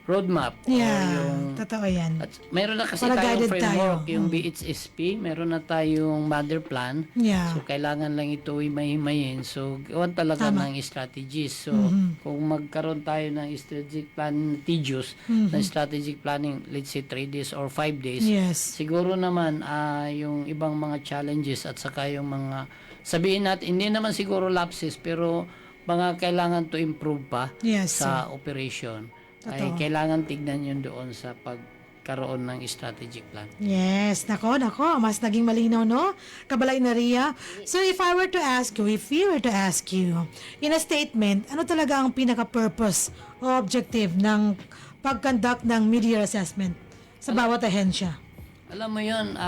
roadmap. Yeah, Or yung, totoo yan. at meron na kasi Para tayong guided framework, tayo. yung BHSP, meron na tayong mother plan. Yeah. So, kailangan lang ito himayin. So, gawan talaga Tama. ng strategies. So, kung magkaroon tayo ng strategic plan, tedious, na strategic planning, let's say 3 days or 5 days, Yes. siguro naman, yung ibang mga challenges at saka yung mga, sabihin natin, hindi naman siguro lapses, pero mga kailangan to improve pa Yes, sa operation. Ay Totoo. kailangan tignan yun doon sa pagkaroon ng strategic plan. Yes, nako, mas naging malinaw, no? Kabalay na Ria. So if we were to ask you, in a statement, ano talaga ang pinaka-purpose o objective ng pag-conduct ng mid-year assessment sa bawat ahensya? Alam mo yun,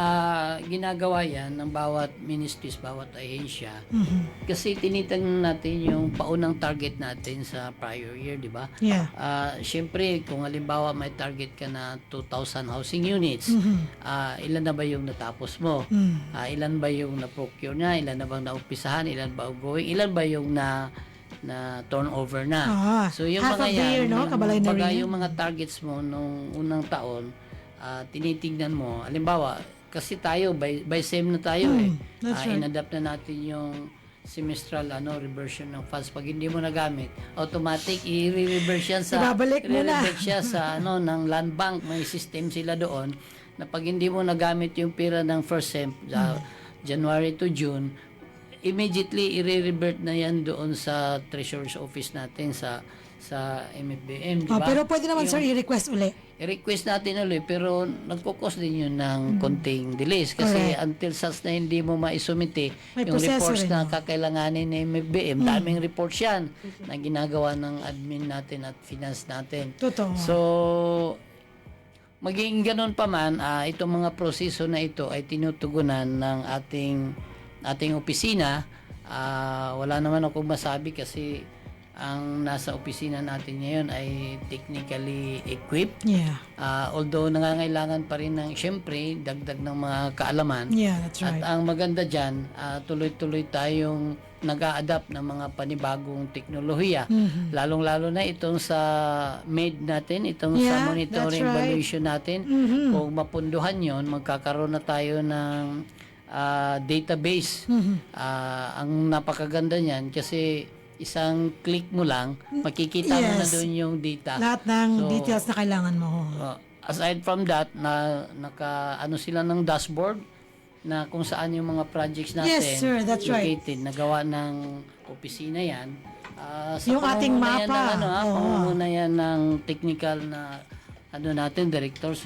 ginagawa yan ng bawat ministries, bawat ahensya. Kasi tinitingnan natin yung paunang target natin sa prior year, di ba? Yeah. Siyempre, kung halimbawa may target ka na 2,000 housing units, ilan na ba yung natapos mo? Ilan ba yung na-procure na? Ilan na bang naumpisahan? Ilan ba ongoing? Ilan ba yung na turnover na? So yung half mga of the year, no? Kabalay na rin. yung mga targets mo nung unang taon, tinitingnan mo. Halimbawa, kasi tayo, by SEM na tayo that's right. In-adapt na natin yung semestral reversion ng funds. Pag hindi mo nagamit, automatic i-reverse yan sa Ibabalik mo na. i-reverse siya sa ng land bank. May system sila doon na pag hindi mo nagamit yung pera ng first SEM January to June, immediately i-revert na yan doon sa treasurer's office natin sa MFBM, di ba? Pero pwede naman, sir, i-request uli. I-request natin ulit, pero nagkukos din yun ng konting delays. Kasi Correct. until such na hindi mo maisumite May yung proseso reports rin, na no? kakailanganin ng MFBM, daming reports yan na ginagawa ng admin natin at finance natin. Totoo. So, maging ganun pa man, itong mga proseso na ito ay tinutugunan ng ating opisina. Wala naman akong masabi kasi ang nasa opisina natin ngayon ay technically equipped. Yeah. Although nangangailangan pa rin ng, syempre, dagdag ng mga kaalaman. Yeah, that's right. At ang maganda dyan, tuloy-tuloy tayong nag-a-adapt ng mga panibagong teknolohiya. Lalong-lalo na itong sa MAID natin, itong Yeah, sa monitoring that's right. evaluation natin. Kung mapunduhan yon, magkakaroon na tayo ng database. Ang napakaganda niyan kasi isang click mo lang, makikita mo na Yes. doon yung data. Lahat ng So, details na kailangan mo. aside from that, naka sila ng dashboard na kung saan yung mga projects natin Yes, sir, that's right. located. Nagawa ng opisina yan. Sa Yung ating pamumuno yan mapa. ng, Oo. pamumuno yan ng technical na natin, Director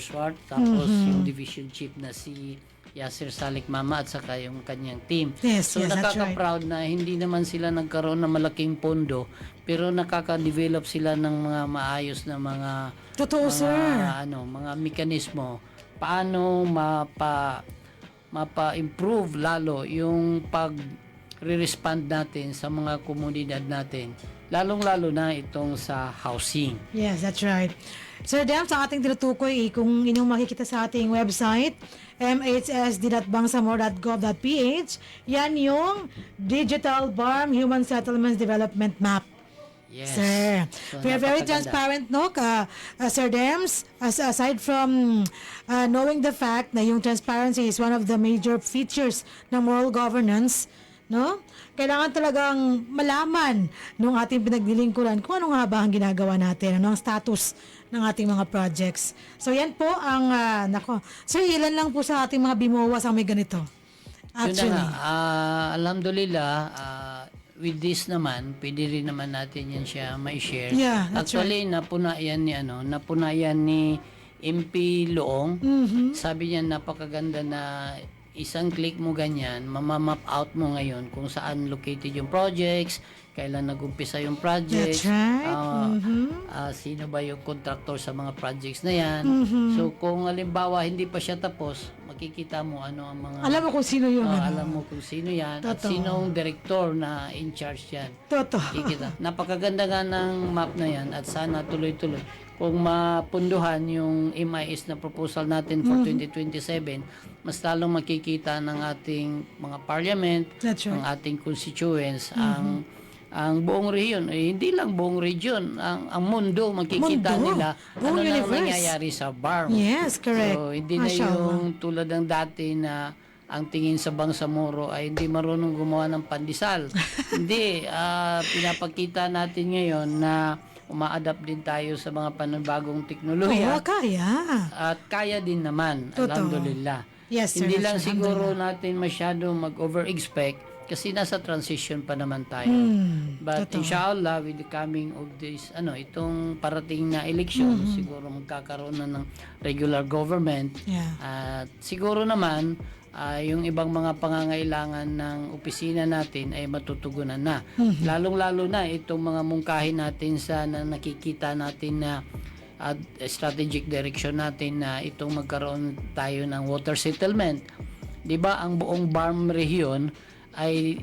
Swart, tapos yung division chief na si Yasser Salik Mama at saka yung kanyang team. Yes, So yes, that's right. nakaka-proud na hindi naman sila nagkaroon ng malaking pondo, pero nakaka-develop sila ng mga maayos na mga Totoo, sir. mga mekanismo paano mapa-improve lalo yung pag-respond natin sa mga komunidad natin, lalong-lalo na itong sa housing. Yes, that's right. Sir Dem, sa ating tinutukoy, kung inyong makikita sa ating website, mhsd.bangsamoro.gov.ph, yan yung Digital BARM Human Settlements Development Map. Yes. Sir, So, we are very napakaganda. transparent, no? Sir Dems, aside from knowing the fact na yung transparency is one of the major features ng moral governance, no? Kailangan talagang malaman ng ating pinaglilingkuran kung ano nga ba ang ginagawa natin, ano ang status ng ating mga projects. So yan po ang, Sir, ilan lang po sa ating mga BMOAs ang may ganito? Yun na Actually. nga, alhamdulillah, with this naman, pwede rin naman natin yan siya may share. Yeah, that's Actually, napuna yan ni MP Loong. Sabi niya napakaganda na isang click mo ganyan, mamamap out mo ngayon kung saan located yung projects, kailan nag-umpisa yung projects, That's right. sino ba yung contractor sa mga projects na yan. So kung halimbawa hindi pa siya tapos, makikita mo ano ang mga... Alam mo kung sino yun. alam mo kung sino yan at Totoo. sinong director na in charge yan. Totoo. Kikita. Napakaganda nga ng map na yan at sana tuloy-tuloy. Kung mapunduhan yung MIS na proposal natin for 2027, mas lalong makikita ng ating mga parliament, That's right. ng ating constituents, ang buong rehiyon, hindi lang buong region, ang mundo, makikita Mundo. nila Buong ano nang universe. nangyayari sa BARM. Yes, correct. So, hindi na Mashallah. yung tulad ng dati na ang tingin sa Bangsamoro ay hindi marunong gumawa ng pandesal. Hindi, pinapakita natin ngayon na uma-adapt din tayo sa mga panibagong Oo, teknolohiya kaya. at kaya din naman, Totoo. alhamdulillah. Yes, sir. Hindi That's lang right. siguro natin masyadong mag-over-expect kasi nasa transition pa naman tayo. But totoo. inshallah, with the coming of this, itong parating na election, siguro magkakaroon na ng regular government. Yeah. At siguro naman, yung ibang mga pangangailangan ng opisina natin ay matutugunan na. Lalong-lalo na itong mga mungkahin natin sa na nakikita natin na strategic direction natin na itong magkaroon tayo ng water settlement. 'Di ba ang buong BARM region ay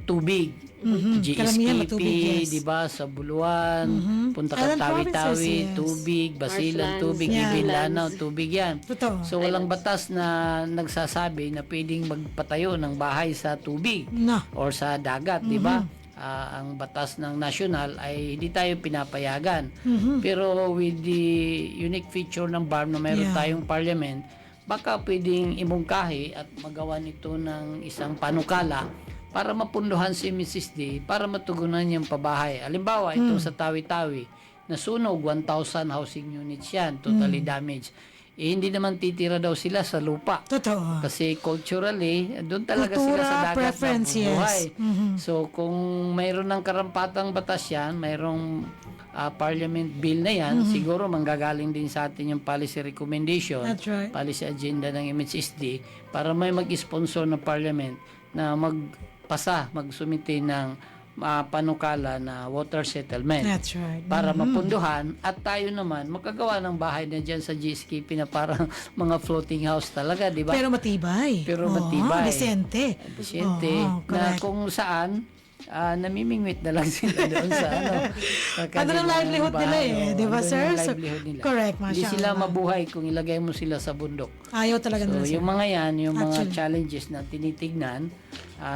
tubig. Karamihan GSKP, matubig, yes. 'di ba, sa Buluan, Punta Island Tawi-Tawi, provinces, yes. tubig, Basilan, Marshlands, tubig, yeah. Ibinlanao, tubig 'yan. Totoo. So walang batas na nagsasabi na pwedeng magpatayo ng bahay sa tubig No. or sa dagat, 'di ba? Ang batas ng national ay hindi tayo pinapayagan. Pero with the unique feature ng BARM na mayroon Yeah. tayong parliament, baka pwedeng imungkahi at magawa nito ng isang panukala para mapunduhan si Mrs. D para matugunan yung pabahay. Halimbawa, itong sa Tawi-Tawi, nasunog 1,000 housing units yan, totally damaged. Hindi naman titira daw sila sa lupa. Totoo. Kasi culturally, doon talaga Kultura, sila sa dagat preference, nabubuhay. yes. So, kung mayroon ng karampatang batas yan, mayroong parliament bill na yan, siguro manggagaling din sa atin yung policy recommendation, That's right. policy agenda ng MHSD, para may mag-sponsor ng parliament na magpasa, magsumite ng panukala na water settlement That's right. para mapunduhan at tayo naman makagawa ng bahay na dyan sa GSKP na parang mga floating house talaga, di ba? Pero matibay. Pero Oo, matibay. Decente. Pasyente Oo, na correct. kung saan namimingwit na lang sila doon sa sa Ano ng kanilang livelihood nila bahay. eh, Oo, di ba, andun sir? yung So, livelihood nila. correct, Hindi sila mashallah. mabuhay kung ilagay mo sila sa bundok. Ayaw talaga So, nila. yung mga yan, yung mga Actually. challenges na tinitignan,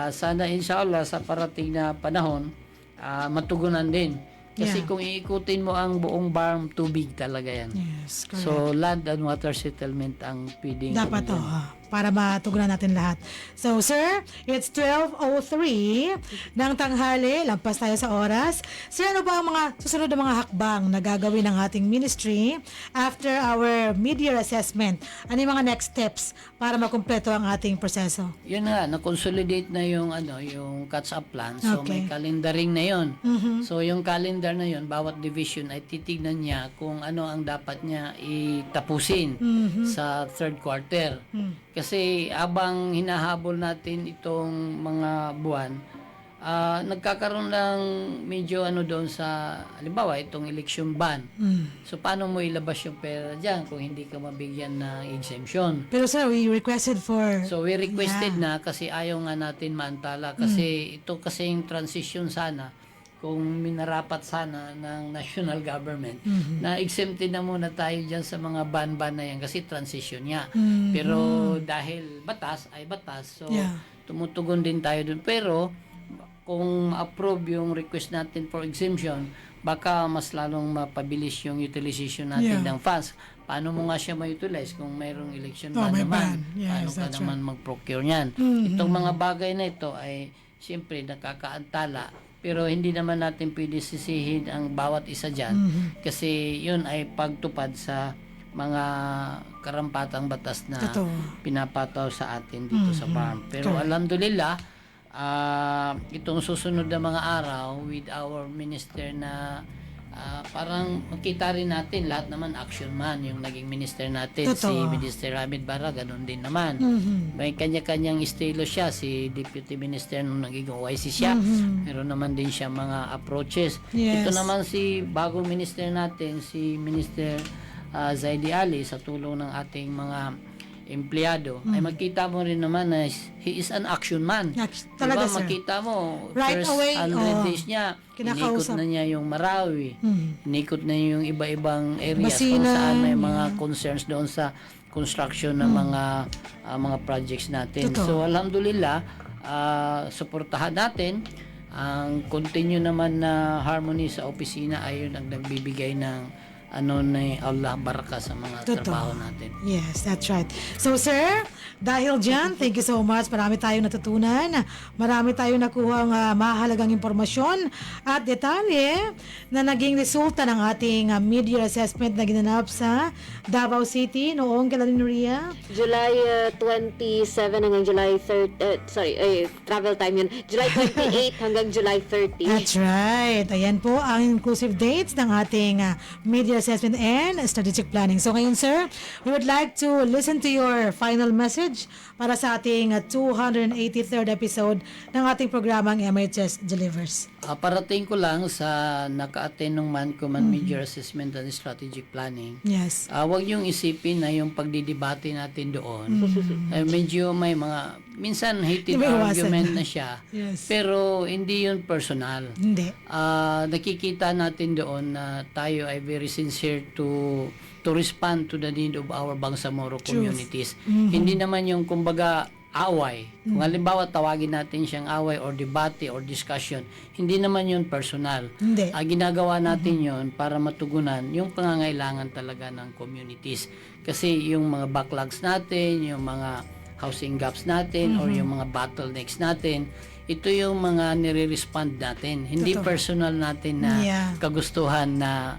sana inshallah sa parating na panahon, matugunan din. Kasi Yeah. kung iikutin mo ang buong BARM, tubig talaga yan. Yes, correct. So, land and water settlement ang pwedeng Dapat to, tugunan. para matugunan natin lahat. So, sir, it's 12:03 ng tanghali. Lampas tayo sa oras. Sir, ano ba ang mga susunod na mga hakbang na gagawin ng ating ministry after our mid-year assessment? Ano yung mga next steps para makumpleto ang ating proseso? Yun nga, na-consolidate na yung yung catch-up plan. So, Okay. may calendaring na yun. So, yung calendar na yun, bawat division ay titignan niya kung ano ang dapat niya itapusin sa third quarter. Kasi abang hinahabol natin itong mga buwan, nagkakaroon ng medyo doon sa, halimbawa, itong election ban. So, paano mo ilabas yung pera dyan kung hindi ka mabigyan ng exemption? Pero sir, we requested for... So we requested na kasi ayaw nga natin maantala kasi ito kasi yung transition sana kung minarapat sana ng national government na exempted na muna tayo dyan sa mga ban-ban na yan kasi transition niya. Pero dahil batas ay batas, so Yeah. tumutugon din tayo dun. Pero kung approve yung request natin for exemption, baka mas lalong mapabilis yung utilization natin Yeah. ng funds. Paano mo nga siya ma-utilize kung mayroong election Oh, ban may naman? ban. Yes, Paano ka that's naman mag-procure niyan? Itong mga bagay na ito ay siyempre nakakaantala. Pero hindi naman natin pwede sisihin ang bawat isa dyan kasi yun ay pagtupad sa mga karampatang batas na Totoo. pinapataw sa atin dito sa farm. Pero alhamdulillah, itong susunod na mga araw with our minister na parang makita rin natin lahat naman action man yung naging minister natin. Totoo. Si Minister Hamid Bara ganun din naman. May kanya-kanyang estilo siya. Si Deputy Minister nung naging OIC siya, meron naman din siya mga approaches. Yes. Ito naman si bagong minister natin, si Minister Zaidi Ali, sa tulong ng ating mga empleyado, ay makita mo rin naman na he is an action man. Talaga, diba? sir. Makita mo, Right first away, 100 days niya, kinakausap. inikot na niya yung Marawi, inikot na yung iba-ibang areas kung Basilan, saan may mga concerns doon sa construction ng mga projects natin. Totoo. So, alhamdulillah, suportahan natin. Ang continue naman na harmony sa opisina ay yun ang nagbibigay ng ni Allah baraka sa mga Totoo. trabaho natin. Yes, that's right. So, sir, dahil dyan, thank you so much. Marami tayong natutunan. Marami tayong nakuhang mahalagang impormasyon at detalye na naging resulta ng ating mid-year assessment na ginanap sa Davao City noong kailan, Ria? July 27 hanggang July 30, travel time yun. July 28 hanggang July 30. That's right. Ayan po ang inclusive dates ng ating mid-year assessment and strategic planning. So ngayon, sir, we would like to listen to your final message para sa ating 283rd episode ng ating programang MHS Delivers. Parating ko lang sa naka-attend ng MANCOM Mid-Year Assessment and Strategic Planning. Yes. Huwag yung isipin na yung pagdidebate natin doon, medyo may mga, minsan heated Di ba iwasan? argument na siya, Yes. pero hindi yun personal. Hindi. Nakikita natin doon na tayo ay very sincere to respond to the need of our Bangsamoro communities. Hindi naman yung kumbaga away. Kung halimbawa tawagin natin siyang away or debate or discussion, hindi naman yun personal. Hindi. Ginagawa natin yun para matugunan yung pangangailangan talaga ng communities. Kasi yung mga backlogs natin, yung mga housing gaps natin, or yung mga bottlenecks natin, ito yung mga nire-respond natin. Hindi Totoo. personal natin na Yeah. kagustuhan na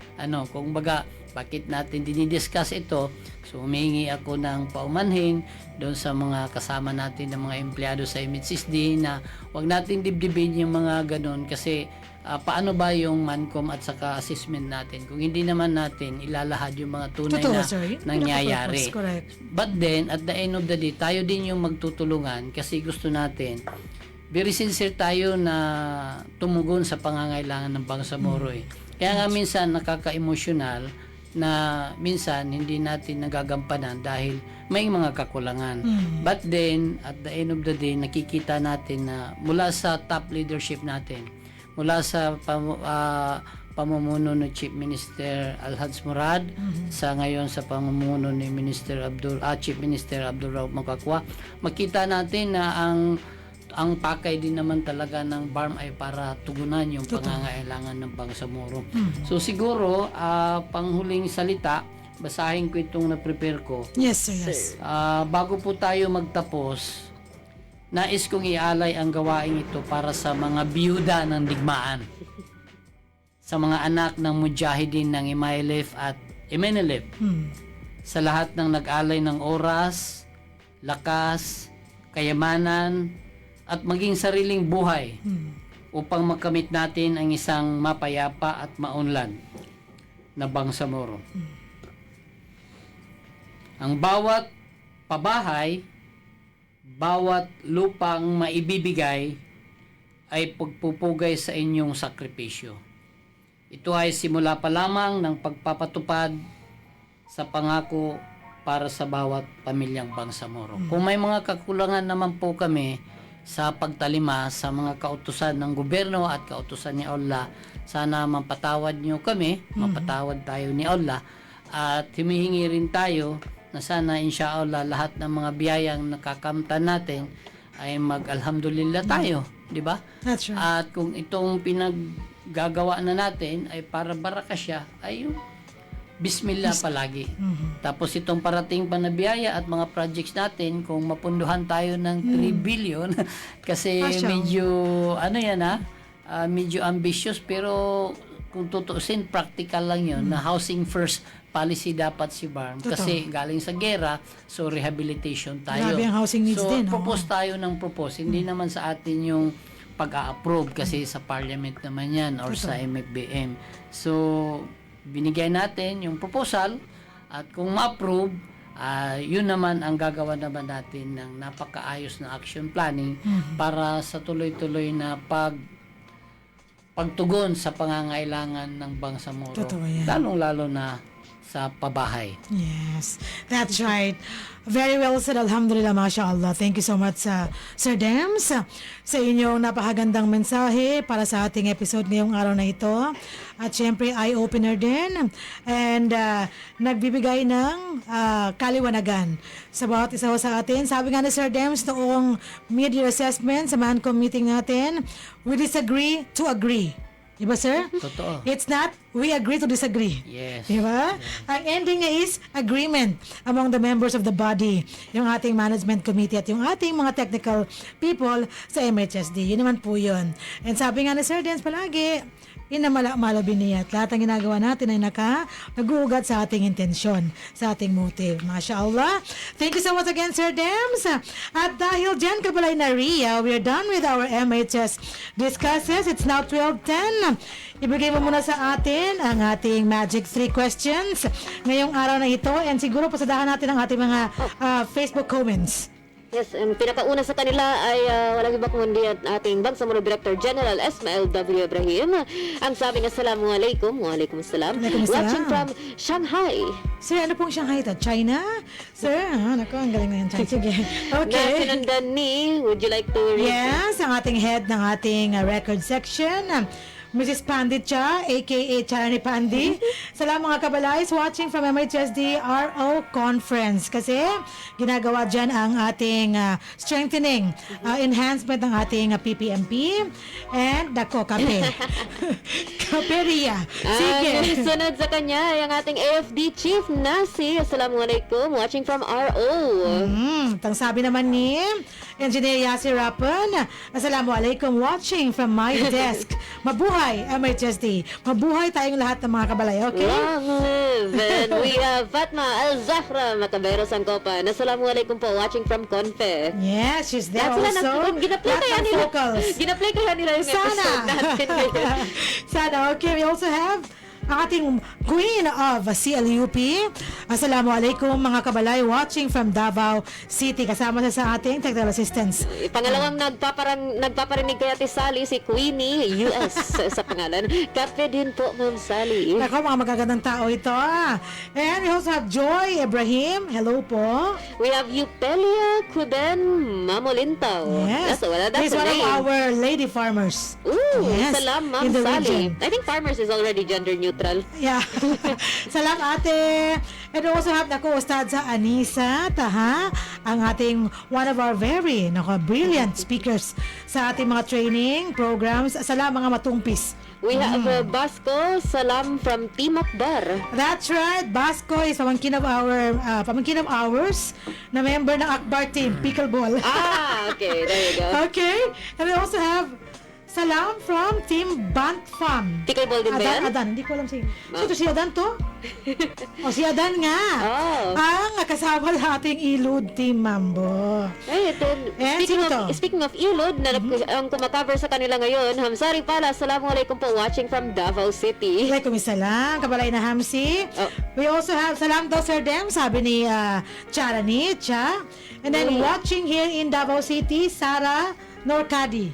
kung baga bakit natin dinidiscuss ito. So humingi ako ng paumanhin doon sa mga kasama natin ng mga empleyado sa MHSD na wag natin dibdibin yung mga ganun kasi paano ba yung MANCOM at saka assessment natin kung hindi naman natin ilalahad yung mga tunay Totoo, na sir. Yun nangyayari. pinaka-purpose. Correct. But then, at the end of the day, tayo din yung magtutulungan kasi gusto natin, very sincere tayo na tumugon sa pangangailangan ng Bangsamoro eh. Kaya nga minsan nakaka-emotional na minsan hindi natin nagagampanan dahil may mga kakulangan. But then, at the end of the day, nakikita natin na mula sa top leadership natin, mula sa pamumuno ni Chief Minister Alhaj Murad, sa ngayon sa pamumuno ni Chief Minister Abdul Rauf Makakwa, makita natin na ang pakay din naman talaga ng BARM ay para tugunan yung pangangailangan ng Bangsamoro. So siguro, panghuling salita, basahin ko itong na-prepare ko. Yes, sir. Yes. Bago po tayo magtapos, nais kong ialay ang gawain ito para sa mga biyuda ng digmaan, sa mga anak ng mujahidin ng Imailef at Imenelef, sa lahat ng nag-alay ng oras, lakas, kayamanan, at maging sariling buhay upang makamit natin ang isang mapayapa at maunlad na Bangsamoro. Ang bawat pabahay, bawat lupang maibibigay ay pagpupugay sa inyong sakripisyo. Ito ay simula pa lamang ng pagpapatupad sa pangako para sa bawat pamilyang Bangsamoro. Kung may mga kakulangan naman po kami sa pagtalima sa mga kautusan ng gobyerno at kautusan ni Allah, sana mapatawad nyo kami, mapatawad tayo ni Allah, at humihingi rin tayo na sana insyaAllah lahat ng mga biyayang nakakamtan natin ay mag-alhamdulillah tayo, di ba? That's right. At kung itong pinaggagawa na natin ay para baraka siya, ay yung Bismillah palagi. Tapos itong parating pa na biyaya at mga projects natin, kung mapunduhan tayo ng 3 billion, kasi medyo, medyo ambitious, pero kung tutuusin, practical lang yun, na housing first policy dapat si BARM. Kasi galing sa gera, so rehabilitation tayo. Grabe ang housing needs so, din. propose tayo ng propose. Hindi naman sa atin yung pag-a-approve kasi sa parliament naman yan or sa MFBM. So, binigay natin yung proposal at kung ma-approve, yun naman ang gagawa naman natin ng napakaayos na action planning para sa tuloy-tuloy na pagtugon sa pangangailangan ng Bangsamoro. Totoo yan. Lalong-lalo na sa pabahay. Yes, that's right. Very well said, alhamdulillah, mashallah. Thank you so much, Sir Dems, sa inyong napakagandang mensahe para sa ating episode ngayong araw na ito. At syempre, eye-opener din. And nagbibigay ng kaliwanagan sa bawat isa sa atin. Sabi nga ni Sir Dems noong mid-year assessment sa MANCOM meeting natin, we disagree to agree. Diba, sir? Totoo. It's not, we agree to disagree. Yes. Diba? Ang ending niya is agreement among the members of the body, yung ating management committee at yung ating mga technical people sa MHSD. Yun naman po yun. And sabi nga ni Sir Dens palagi, inamalabin niya at lahat ng ginagawa natin ay nag-uugat sa ating intensyon, sa ating motive. MashaAllah. Thank you so much again, Sir Dems. At dahil dyan, Kabalay na Ria, we're done with our MHS discusses. It's now 12:10. Ibigay mo muna sa atin ang ating Magic 3 questions ngayong araw na ito and siguro pasadahan natin ang ating mga Facebook comments. Yes, ang pinakauna sa kanila ay walang iba kundi ang ating Bangsamoro Director General Ismail W. Ibrahim. Ang sabi niya, Assalamualaikum. Waalaikumsalam. Waalaikumsalam. Watching from Shanghai. Sir, ano pong Shanghai ito? China? Sir, naku, ang galing na yan. Sige. Okay. Na sinundan ni, would you like to read? Yes, ang ating head ng ating record section, Mrs. Panditcha, aka Charani Pandi. Salam mga kabalays watching from MHSD RO Conference kasi ginagawa dyan ang ating strengthening, enhancement ng ating PPMP and dako, kape. Kaperia. Sige. Ang sunod sa kanya ay ang ating AFD Chief Nasi. Assalamualaikum. Watching from RO. Tang sabi naman ni Engineer Yasir Rapan, Assalamualaikum, watching from my desk. Mabuhay, MHSD. Mabuhay tayong lahat ng mga kabalay, okay? Long live. And we have Fatma Al-Zahra Macabero Sangkopan. Assalamualaikum po. Watching from Confe. Yes, she's there Lahat sila also. ginaplay Lahat kaya ng nila. vocals. Ginaplay kaya nila yung Sana. episode natin. Sana. Okay, we also have ang ating Queen of CLUP. Assalamualaikum mga kabalay watching from Davao City. Kasama siya sa ating technical assistance. Pangalawang nagpaparinig kay Ate Sally, si Queenie US sa pangalan. Kape din po, Ma'am Sally. Ako, mga magagandang tao ito. And we also have Joy Ibrahim. Hello po. We have Eupelia Kuben Mamolintaw. Yes. That's He's a one of name. our lady farmers. Ooh, Yes, salam, Ma'am in the Sally. region. I think farmers is already gender neutral. Yeah. Salam ate. And we also have Ustad sa Anisa Taha, ang ating one of our very brilliant speakers sa ating mga training programs. Salam mga matumpis. We have Basco, salam from Team Akbar. That's right. Basco is pamangkin of ours na member ng Akbar team, pickleball. Okay, there you go. Okay. And we also have salam from Team Bant Fam. Pickleball din ba yan? Adan, hindi ko alam si si Adan to? Si Adan nga. Oh. Ang kasama sa ating Ilud Team Mambo. Ay, then, sino to? speaking of Ilod, ang kumakover sa kanila ngayon, Hamsari Pala, assalamualaikum po, watching from Davao City. Like, kumisalang, kabalay na Hamsi. Oh. We also have, salam daw Sir Dem, sabi ni Charani, Cha. And then watching here in Davao City, Sara Norcadi.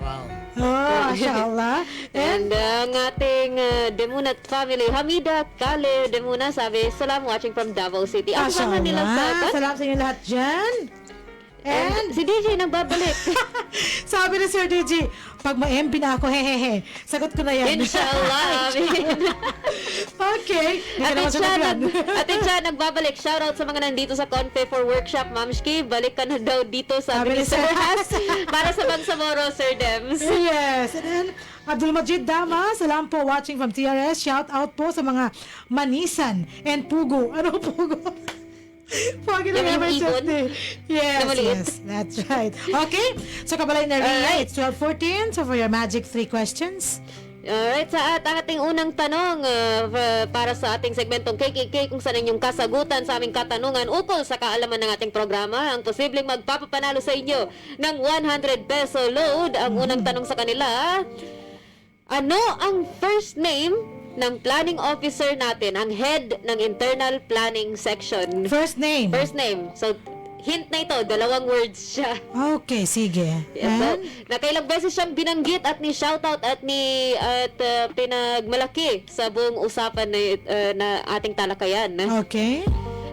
Wow. Oh, mashallah. And ang ating Demunat family, Hamida Kale Demuna, sabi, salam, watching from Davao City. Ang mga nila sa mashallah. Salam sa inyo lahat dyan. And si DJ nagbabalik. Sabi ni Sir DJ, pag ma-MP na ako, hehehe. Sagot ko na yan. Inshallah. Amin. Okay. Ate Cha, nagbabalik. Shoutout sa mga nandito sa Confe for workshop. Ma'am Shki, balik ka na daw dito sa Sabi ni Sir Sir Has para sa Bangsamoro, Sir Dems. Yes. And then, Abdul Majid Dama, salam po watching from TRS. Shout out po sa mga Manisan and Pugo. Ano Pugo? Pogi na Yung naman ibon? Yes, Na maliit? yes, that's right. Okay, so kabalay na Ria, it's 12:14. So for your magic 3 questions. Alright, sa ating unang tanong para sa ating segmentong KKK, kung saan inyong kasagutan sa aming katanungan ukol sa kaalaman ng ating programa, ang posibleng magpapapanalo sa inyo ng 100 peso load. Ang unang tanong sa kanila, ano ang first name ng planning officer natin, ang head ng internal planning section? First name. First name. So, hint na ito, 2 words siya. Okay, sige. Yes, so, And? nakailang beses siyang binanggit at ni shoutout at pinagmalaki sa buong usapan na ating talakayan. Okay.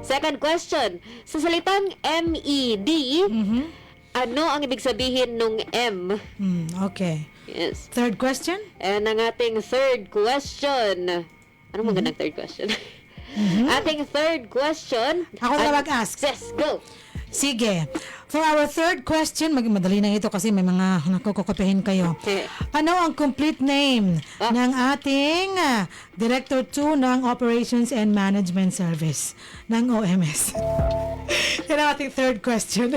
Second question, sa salitang MED, ano ang ibig sabihin nung M? Okay. Yes. Third question? And ang ating third question, anong magandang third question? Ating third question. Ako na mag-ask. Yes, go. Sige. For our third question, madali na ito kasi may mga nakukukopihin kayo. Okay. Ano ang complete name ng ating Director 2 ng Operations and Management Service ng OMS? Yan ang ating third question.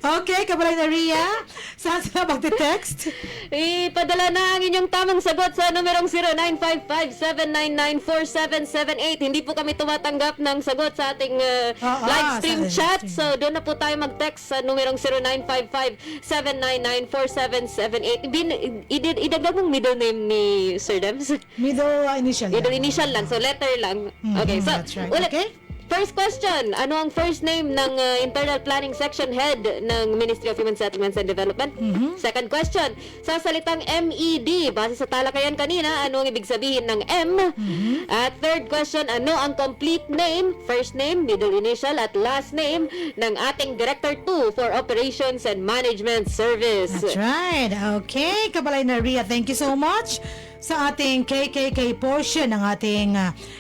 Okay, kabalay na Ria. Saan sila magte-text? Ipadala na ang inyong tamang sagot sa numerong 0955-799-4778. Hindi po kami tumatanggap ng sagot sa ating live stream chat. So, doon na po tayo mag-text sa numerong 0955-799-4778. Idagdag mong middle name ni Sir Dems? Middle initial. Middle initial lang. So, letter lang. Okay, so, that's right. ulit. Okay. First question, ano ang first name ng Internal Planning Section Head ng Ministry of Human Settlements and Development? Second question, sa salitang MED, base sa talakayan kanina, ano ang ibig sabihin ng M? At third question, ano ang complete name, first name, middle initial, at last name ng ating Director 2 for Operations and Management Service? That's right. Okay, kabalay na Ria, thank you so much sa ating KKK portion ng ating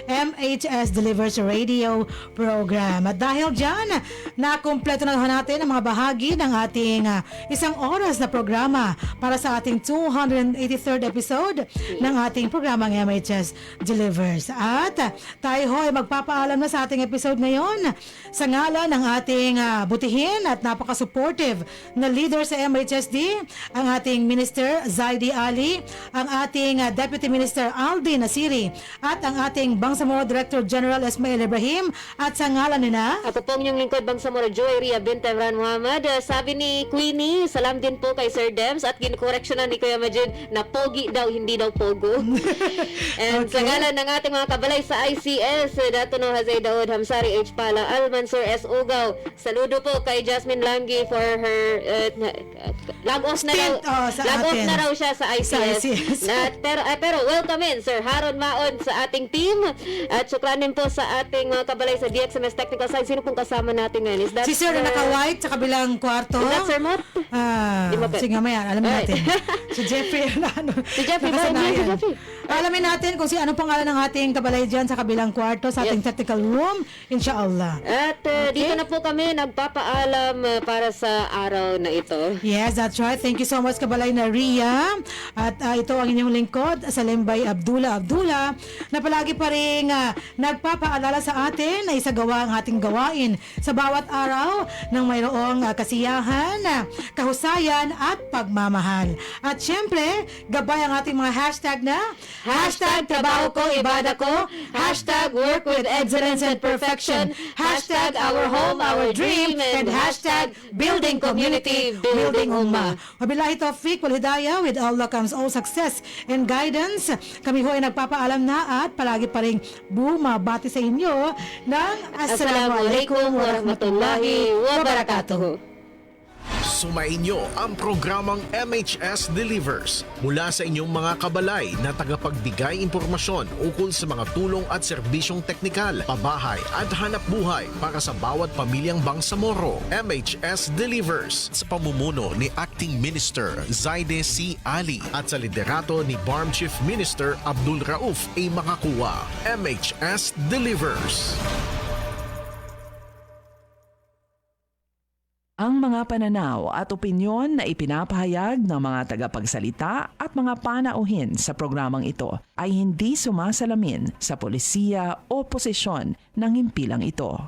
MHS Delivers Radio program. At dahil dyan, nakumpleto na natin ang mga bahagi ng ating isang oras na programa para sa ating 283rd episode ng ating programang MHS Delivers. At tayo ho ay magpapaalam na sa ating episode ngayon sa ngalan ng ating butihin at napaka-supportive na leader sa MHSD, ang ating Minister Zaidi Ali, ang ating Deputy Minister Aldi Nasiri, at ang ating Bangsamoro Director General Ismail Ibrahim, at sa ngalan nila Ako po ang inyong lingkod Bangsamoro Joy Ria Bint Evran Muhammad. Sabi ni Queenie, salam din po kay Sir Dems, at kinukoreksyonan ni Kuya Majid na pogi daw, hindi daw pogo. And sa ngalan ng ating mga kabalay sa ICS, Datono Hazay Daud, Hamsari H. Pala, Al Mansur S. Ugaw. Saludo po kay Jasmine Langi for her lag-off na raw. Lag-off na raw siya sa ICS. Pero welcome in Sir Haron Maon sa ating team, at suklanin po sa ating mga kabalay sa DXMS Technical Side. Sino pong kasama natin ngayon? Is that si Sir na naka-white sa kabilang kwarto. Is that Sir Mott? Di ba, sige, maya, alamin natin. Si Jeffrey, Si Jeffrey, ba? Si Jeffrey. Alamin natin kung ano pangalan ng ating kabalay dyan sa kabilang kwarto, sa ating technical room, inshallah. At dito na po kami nagpapaalam para sa araw na ito. Yes, that's right. Thank you so much, kabalay na Ria. At ito ang inyong lingkod, Salimbay Abdullah, na palagi pa rin nagpapaalala sa atin na isagawa ang ating gawain sa bawat araw ng mayroong kasiyahan, kahusayan at pagmamahal. At syempre, gabay ang ating mga hashtag na hashtag trabaho ko, ibada ko, hashtag work with excellence and perfection, hashtag our home, our dream, and hashtag building community, building ummah. Wabillahi tawfiq wal hidayah, with Allah comes all success and guidance. Kami ho ay nagpapaalam na at palagi pa rin bumabati sa inyo ng Assalamualaikum warahmatullahi wabarakatuh. Sumainyo ang programang MHS Delivers mula sa inyong mga kabalay na tagapagbigay impormasyon ukol sa mga tulong at serbisyong teknikal, pabahay at hanap buhay para sa bawat pamilyang Bangsamoro. MHS Delivers sa pamumuno ni Acting Minister Zaide C. Ali at sa liderato ni BARM Chief Minister Abdul Rauf A. Makakuwa. MHS Delivers. Ang mga pananaw at opinyon na ipinapahayag ng mga tagapagsalita at mga panauhin sa programang ito ay hindi sumasalamin sa polisiya o posisyon ng himpilang ito.